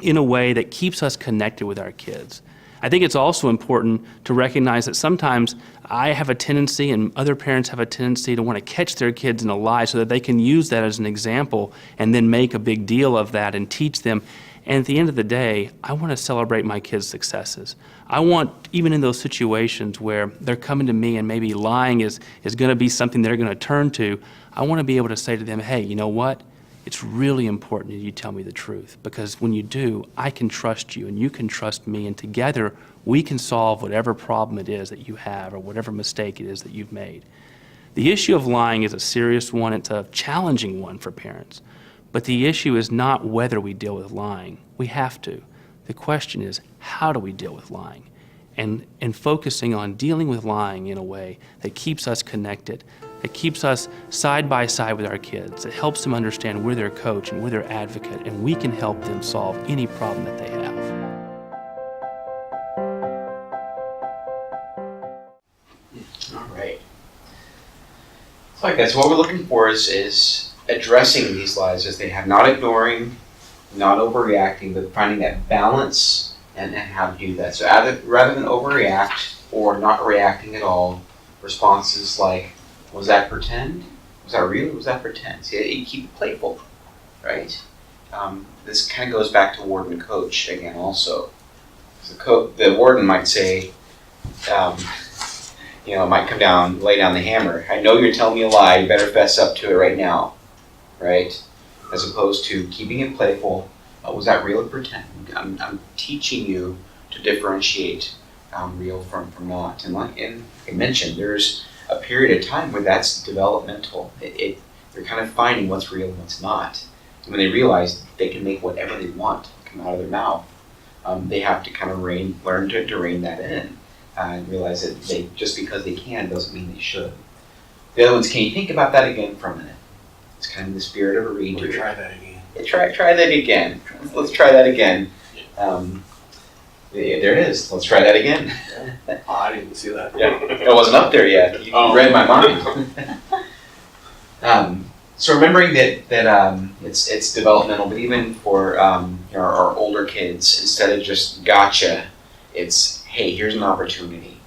in a way that keeps us connected with our kids. I think it's also important to recognize that sometimes I have a tendency and other parents have a tendency to want to catch their kids in a lie so that they can use that as an example and then make a big deal of that and teach them. And at the end of the day, I want to celebrate my kids' successes. I want, even in those situations where they're coming to me and maybe lying is going to be something they're going to turn to, I want to be able to say to them, hey, you know what? It's really important that you tell me the truth, because when you do, I can trust you and you can trust me, and together we can solve whatever problem it is that you have or whatever mistake it is that you've made. The issue of lying is a serious one. It's a challenging one for parents. But the issue is not whether we deal with lying. We have to. The question is, how do we deal with lying? And focusing on dealing with lying in a way that keeps us connected, that keeps us side by side with our kids, that helps them understand we're their coach and we're their advocate, and we can help them solve any problem that they have. All right. So I guess what we're looking for is addressing these lies as they have, not ignoring, not overreacting, but finding that balance and how to do that. So rather than overreact or not reacting at all, responses like, was that pretend? Was that real? Was that pretend? See, you keep it playful, right? This kind of goes back to warden coach again also. The warden might say, might come down, lay down the hammer. I know you're telling me a lie, you better fess up to it right now, right? As opposed to keeping it playful. Was that real or pretend? I'm teaching you to differentiate real from not. And like I mentioned, there's a period of time where that's developmental. They're kind of finding what's real and what's not. And when they realize they can make whatever they want come out of their mouth, they have to kind of learn to rein that in and realize that just because they can doesn't mean they should. The other one's, can you think about that again for a minute? It's kind of the spirit of a redo. Try that again. Try that again. Let's try that again. There it is. Let's try that again. Oh, I didn't see that. Yeah, it wasn't up there yet. You read my mind. So remembering that it's developmental, but even for our older kids, instead of just gotcha, it's hey, here's an opportunity.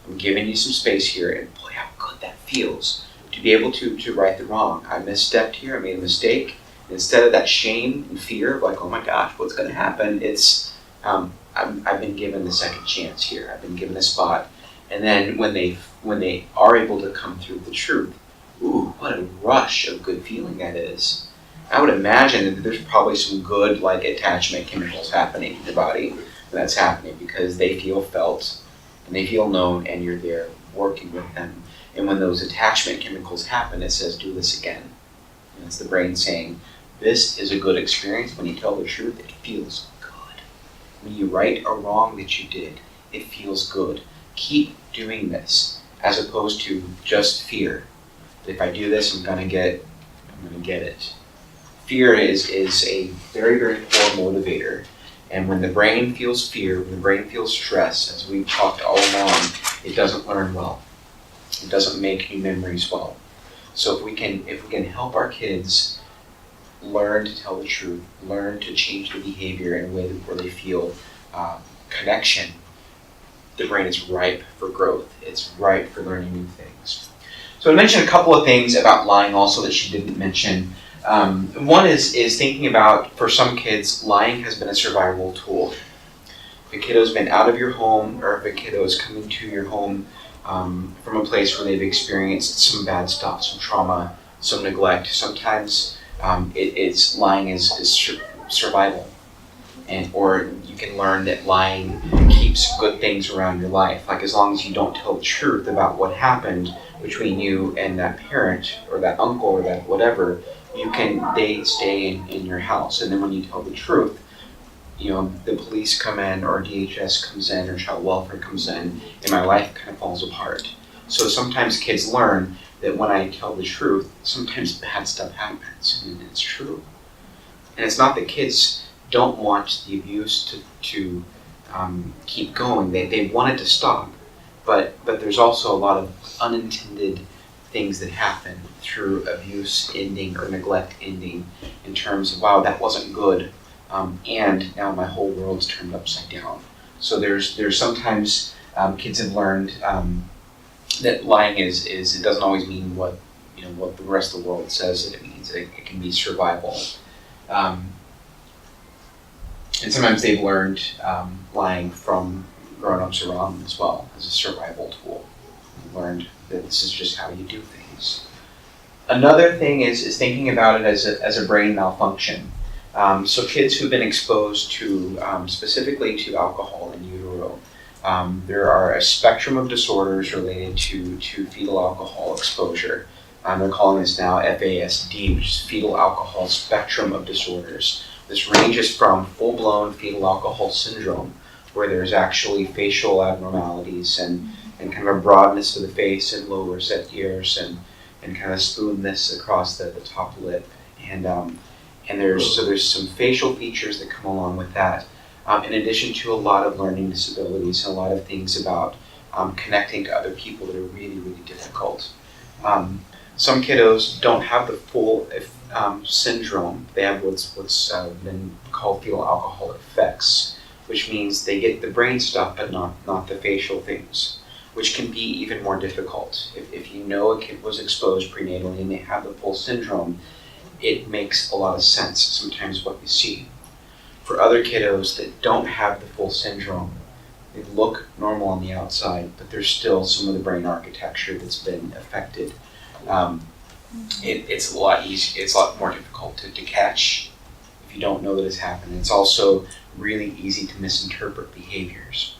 I'm giving you some space here, and boy, how good that feels to be able to right the wrong. I misstepped here. I made a mistake. Instead of that shame and fear of like, oh my gosh, what's going to happen? It's I've been given the second chance here. I've been given a spot, and then when they are able to come through the truth, ooh, what a rush of good feeling that is. I would imagine that there's probably some good like attachment chemicals happening in the body when that's happening because they feel felt and they feel known, and you're there working with them. And when those attachment chemicals happen, it says, do this again. And it's the brain saying, this is a good experience. When you tell the truth, it feels good. When you right a wrong that you did, it feels good. Keep doing this, as opposed to just fear. If I do this, I'm gonna get it. Fear is a very, very poor motivator. And when the brain feels fear, when the brain feels stress, as we've talked all along, it doesn't learn well. It doesn't make new memories well. So if we can help our kids learn to tell the truth, learn to change the behavior in a way where they feel connection, the brain is ripe for growth. It's ripe for learning new things. So I mentioned a couple of things about lying also that she didn't mention. One is thinking about, for some kids, lying has been a survival tool. If a kiddo's been out of your home, or if a kiddo is coming to your home from a place where they've experienced some bad stuff, some trauma, some neglect, sometimes it's lying is survival. Or you can learn that lying keeps good things around your life. Like as long as you don't tell the truth about what happened between you and that parent or that uncle or that whatever, they stay in your house. And then when you tell the truth, the police come in or DHS comes in or child welfare comes in, and my life kind of falls apart. So sometimes kids learn that when I tell the truth, sometimes bad stuff happens, and it's true. And it's not that kids don't want the abuse to keep going. They want it to stop, but there's also a lot of unintended things that happen through abuse ending or neglect ending in terms of, wow, that wasn't good, and now my whole world's turned upside down. So there's sometimes kids have learned that lying is it doesn't always mean what the rest of the world says that it means. It can be survival. And sometimes they've learned lying from grown-ups around them as well as a survival tool. They've learned that this is just how you do things. Another thing is thinking about it as a brain malfunction. So kids who've been exposed to, specifically to alcohol in utero, there are a spectrum of disorders related to fetal alcohol exposure. They're calling this now FASD, which is fetal alcohol spectrum of disorders. This ranges from full-blown fetal alcohol syndrome, where there's actually facial abnormalities and kind of a broadness to the face and low recessed ears and kind of spoonness across the top lip. And there's some facial features that come along with that, in addition to a lot of learning disabilities and a lot of things about connecting to other people that are really, really difficult. Some kiddos don't have the full syndrome. They have what's been called fetal alcohol effects, which means they get the brain stuff but not the facial things, which can be even more difficult. If you know a kid was exposed prenatally and they have the full syndrome, it makes a lot of sense sometimes what you see. For other kiddos that don't have the full syndrome, they look normal on the outside, but there's still some of the brain architecture that's been affected. It's a lot easier. It's a lot more difficult to catch if you don't know that it's happened. It's also really easy to misinterpret behaviors.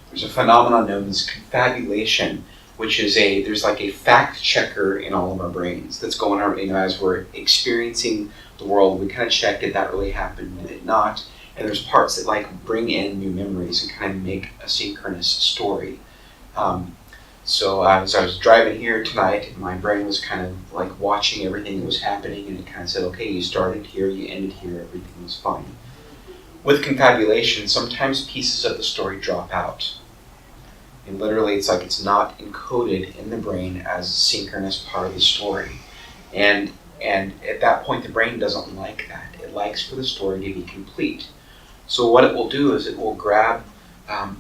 There's a phenomenon known as confabulation, which is there's like a fact checker in all of our brains that's going on, as we're experiencing the world. We kind of check, did that really happen, did it not? And there's parts that like bring in new memories and kind of make a synchronous story. So as I was driving here tonight, my brain was kind of like watching everything that was happening, and it kind of said, okay, you started here, you ended here, everything was fine. With confabulation, sometimes pieces of the story drop out. And literally, it's like it's not encoded in the brain as a synchronous part of the story. And at that point, the brain doesn't like that. It likes for the story to be complete. So what it will do is it will grab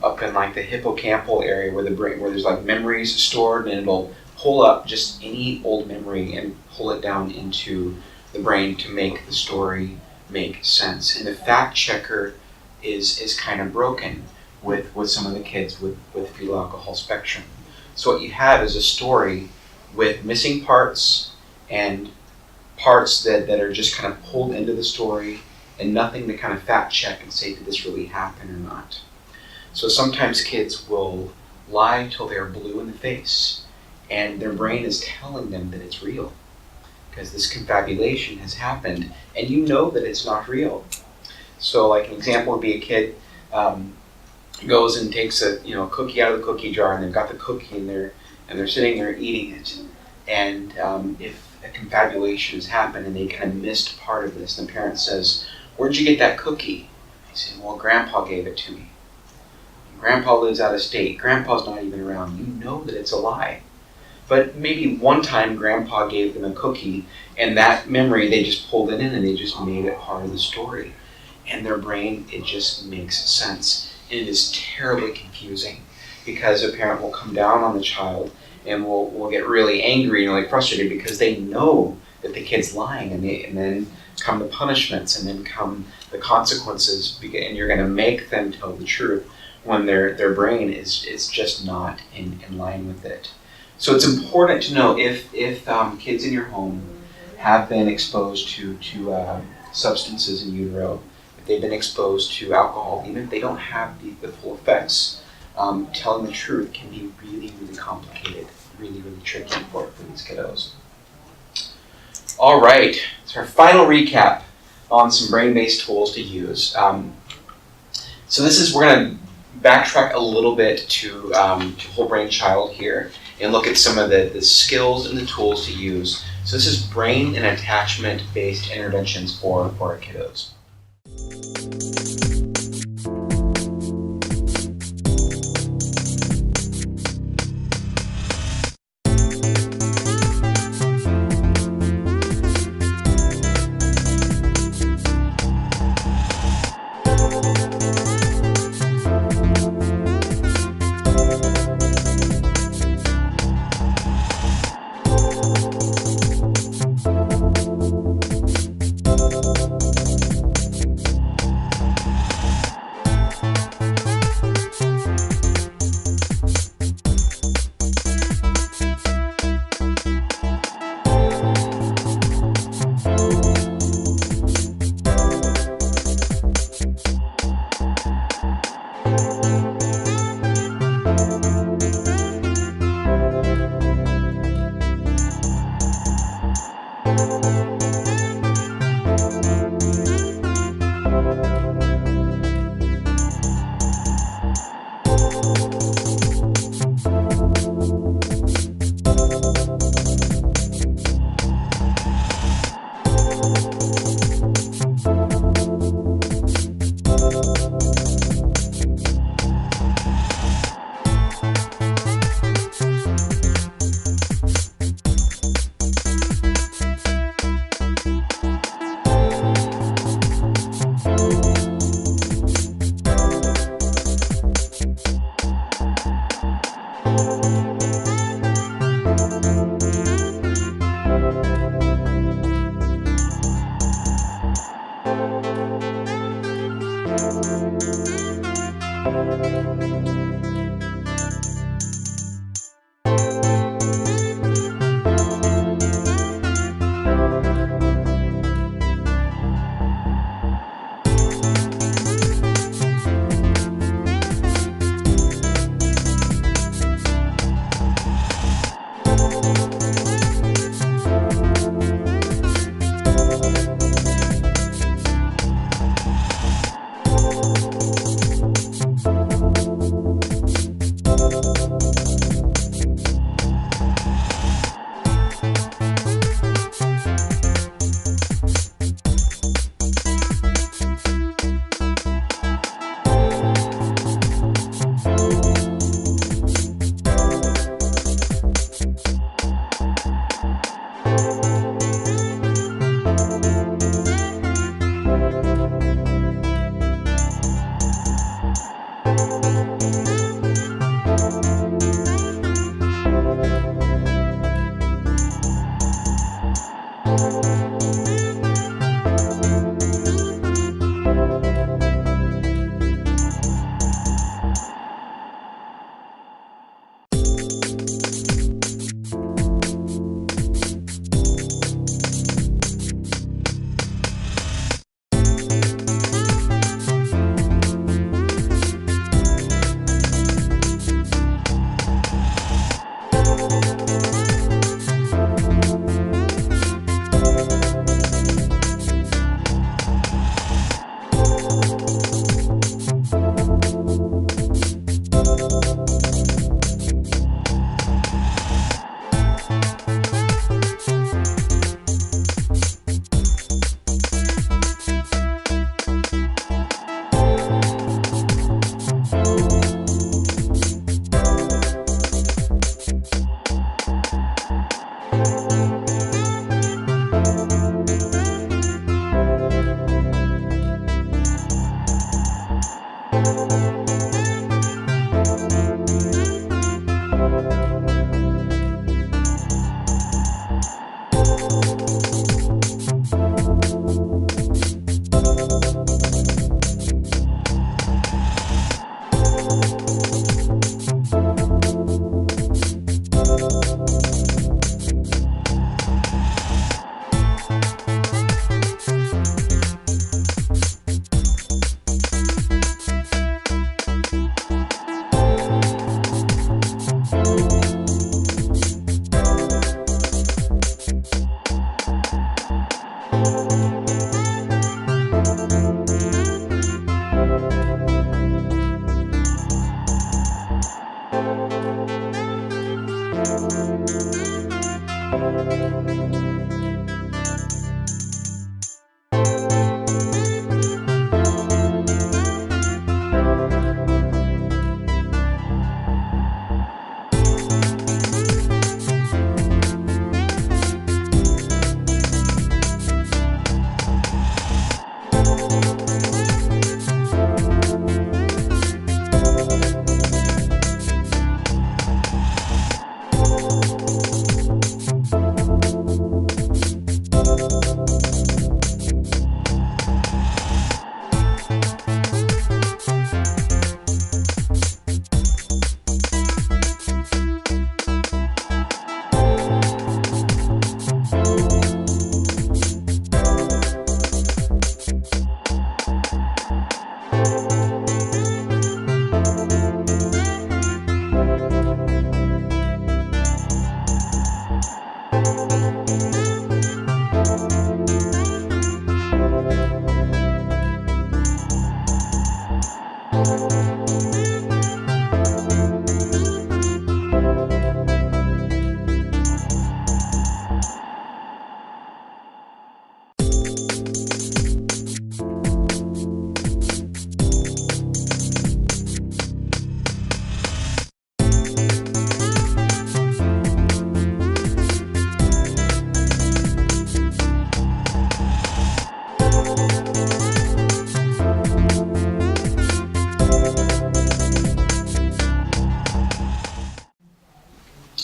up in like the hippocampal area where there's like memories stored, and it'll pull up just any old memory and pull it down into the brain to make the story make sense. And the fact checker is kind of broken with some of the kids with fetal alcohol spectrum. So what you have is a story with missing parts and parts that are just kind of pulled into the story and nothing to kind of fact check and say, did this really happen or not? So sometimes kids will lie till they're blue in the face, and their brain is telling them that it's real because this confabulation has happened, and you know that it's not real. So like an example would be a kid goes and takes a cookie out of the cookie jar, and they've got the cookie in there, and they're sitting there eating it. And if a confabulation has happened and they kind of missed part of this, and the parent says, "Where'd you get that cookie?" They say, "Well, Grandpa gave it to me." Grandpa lives out of state. Grandpa's not even around. You know that it's a lie. But maybe one time Grandpa gave them a cookie, and that memory, they just pulled it in and they just made it part of the story. And their brain, it just makes sense. And it is terribly confusing because a parent will come down on the child and will get really angry and like frustrated because they know that the kid's lying, and then come the punishments, and then come the consequences, and you're going to make them tell the truth when their brain is just not in line with it. So it's important to know if kids in your home have been exposed to substances in utero, if they've been exposed to alcohol, even if they don't have the full effects, telling the truth can be really, really complicated, really, really tricky for these kiddos. All right, so our final recap on some brain-based tools to use. So we're going to backtrack a little bit to whole brain child here and look at some of the skills and the tools to use. So this is brain and attachment based interventions for our kiddos.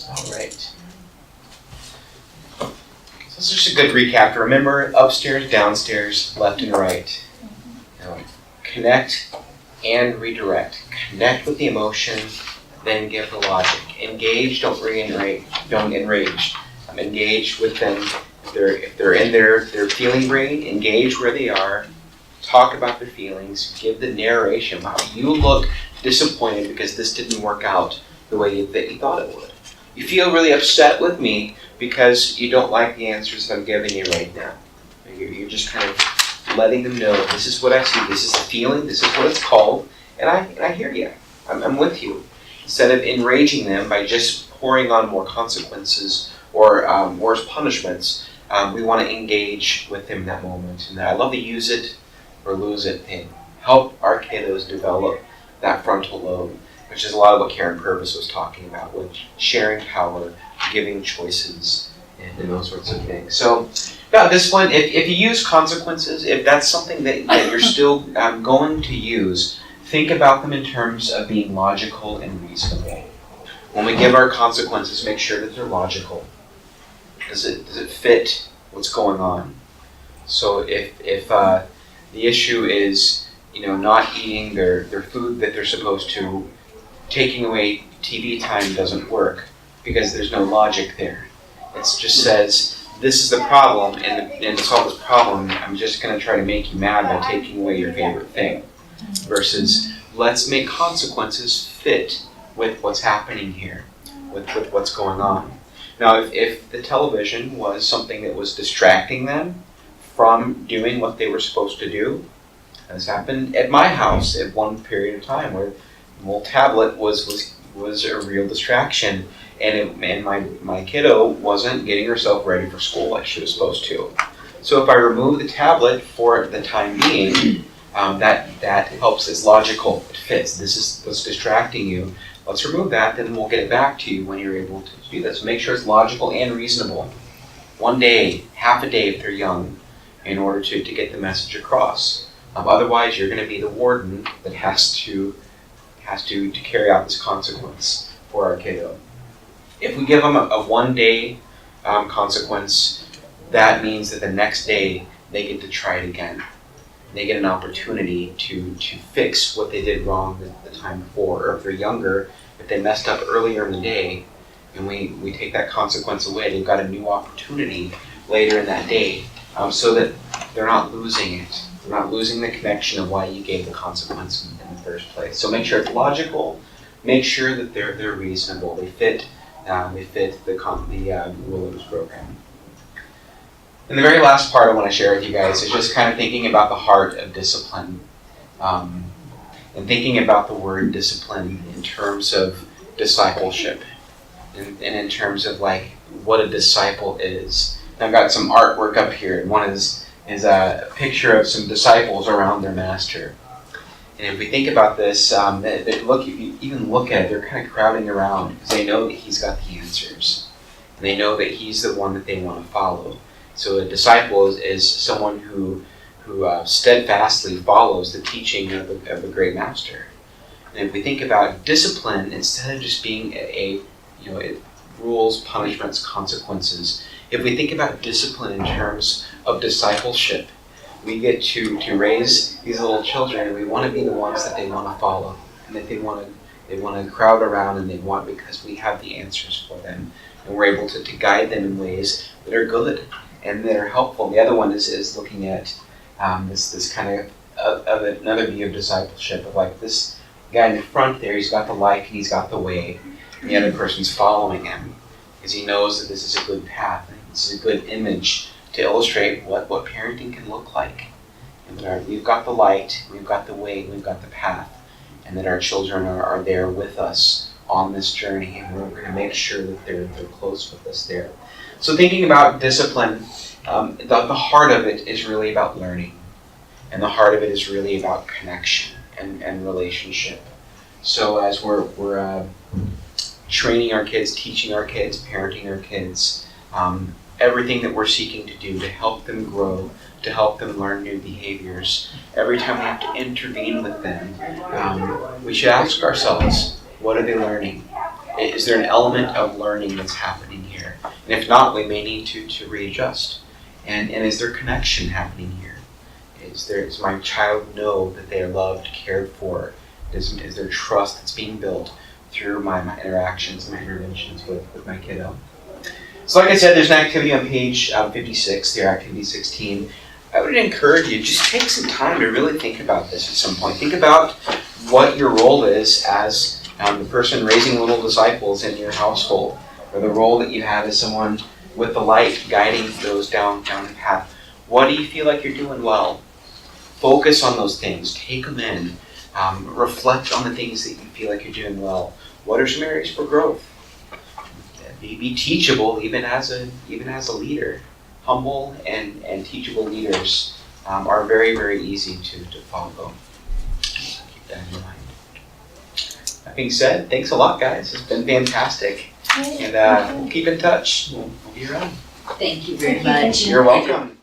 All right. So this is just a good recap. Remember, upstairs, downstairs, left and right. Now, connect and redirect. Connect with the emotion, then give the logic. Engage, don't enrage. Engage with them. If they're in their feeling brain, engage where they are. Talk about their feelings. Give the narration. Wow, you look disappointed because this didn't work out the way that you thought it would. You feel really upset with me because you don't like the answers that I'm giving you right now. You're just kind of letting them know, this is what I see, this is the feeling, this is what it's called, and I hear you. I'm with you. Instead of enraging them by just pouring on more consequences or worse punishments, we want to engage with them in that moment. And I love the use it or lose it thing. Help our kiddos develop that frontal lobe, which is a lot of what Karen Purvis was talking about, with sharing power, giving choices, and those sorts of things. So, now this one, if you use consequences, if that's something that you're still going to use, think about them in terms of being logical and reasonable. When we give our consequences, make sure that they're logical. Does it fit what's going on? So if the issue is, not eating their food that they're supposed to, taking away TV time doesn't work because there's no logic there. It just says, this is the problem, and to solve this problem, I'm just going to try to make you mad by taking away your favorite thing. Versus, let's make consequences fit with what's happening here, with what's going on. Now, if the television was something that was distracting them from doing what they were supposed to do, as happened at my house at one period of time, where the little tablet was a real distraction, and my kiddo wasn't getting herself ready for school like she was supposed to. So if I remove the tablet for the time being, that helps. It's logical. It fits. This is what's distracting you. Let's remove that, then we'll get it back to you when you're able to do this. Make sure it's logical and reasonable. One day, half a day if they're young, in order to get the message across. Otherwise, you're going to be the warden that has to carry out this consequence for our kiddo. If we give them a one-day consequence, that means that the next day they get to try it again. They get an opportunity to fix what they did wrong the time before. Or if they're younger, if they messed up earlier in the day, and we take that consequence away, they've got a new opportunity later in that day, so that they're not losing it. They're not losing the connection of why you gave the consequence in the first place. So make sure it's logical. Make sure that they're reasonable. They fit the rule of this program. And the very last part I want to share with you guys is just kind of thinking about the heart of discipline, and thinking about the word discipline in terms of discipleship, and in terms of like what a disciple is. And I've got some artwork up here, and one is a picture of some disciples around their master. And if we think about this, if you even look at it, they're kind of crowding around because they know that he's got the answers, and they know that he's the one that they want to follow. So a disciple is someone who steadfastly follows the teaching of a great master. And if we think about discipline, instead of just being rules, punishments, consequences, if we think about discipline in terms of discipleship, we get to raise these little children, and we want to be the ones that they want to follow, and that they want to crowd around, and they want, because we have the answers for them, and we're able to guide them in ways that are good and that are helpful. The other one is looking at this kind of another view of discipleship, of like this guy in the front there, he's got the light and he's got the way, and the other person's following him because he knows that this is a good path, and this is a good image to illustrate what parenting can look like. And we've got the light, we've got the way, we've got the path, and that our children are there with us on this journey, and we're going to make sure that they're close with us there. So thinking about discipline, the heart of it is really about learning, and the heart of it is really about connection and relationship. So as we're training our kids, teaching our kids, parenting our kids, everything that we're seeking to do to help them grow, to help them learn new behaviors, every time we have to intervene with them, we should ask ourselves, what are they learning? Is there an element of learning that's happening here? And if not, we may need to readjust. And is there connection happening here? Does my child know that they are loved, cared for? Is there trust that's being built through my interactions and my interventions with my kiddo? So like I said, there's an activity on page 56, their activity 16. I would encourage you, just take some time to really think about this at some point. Think about what your role is as the person raising little disciples in your household, or the role that you have as someone with the light guiding those down the path. What do you feel like you're doing well? Focus on those things. Take them in. Reflect on the things that you feel like you're doing well. What are some areas for growth? Be teachable even as a leader. Humble and teachable leaders are very, very easy to follow. Keep that in mind. That being said, thanks a lot, guys. It's been fantastic. And we'll keep in touch. We'll be around. Thank you very much. You're welcome.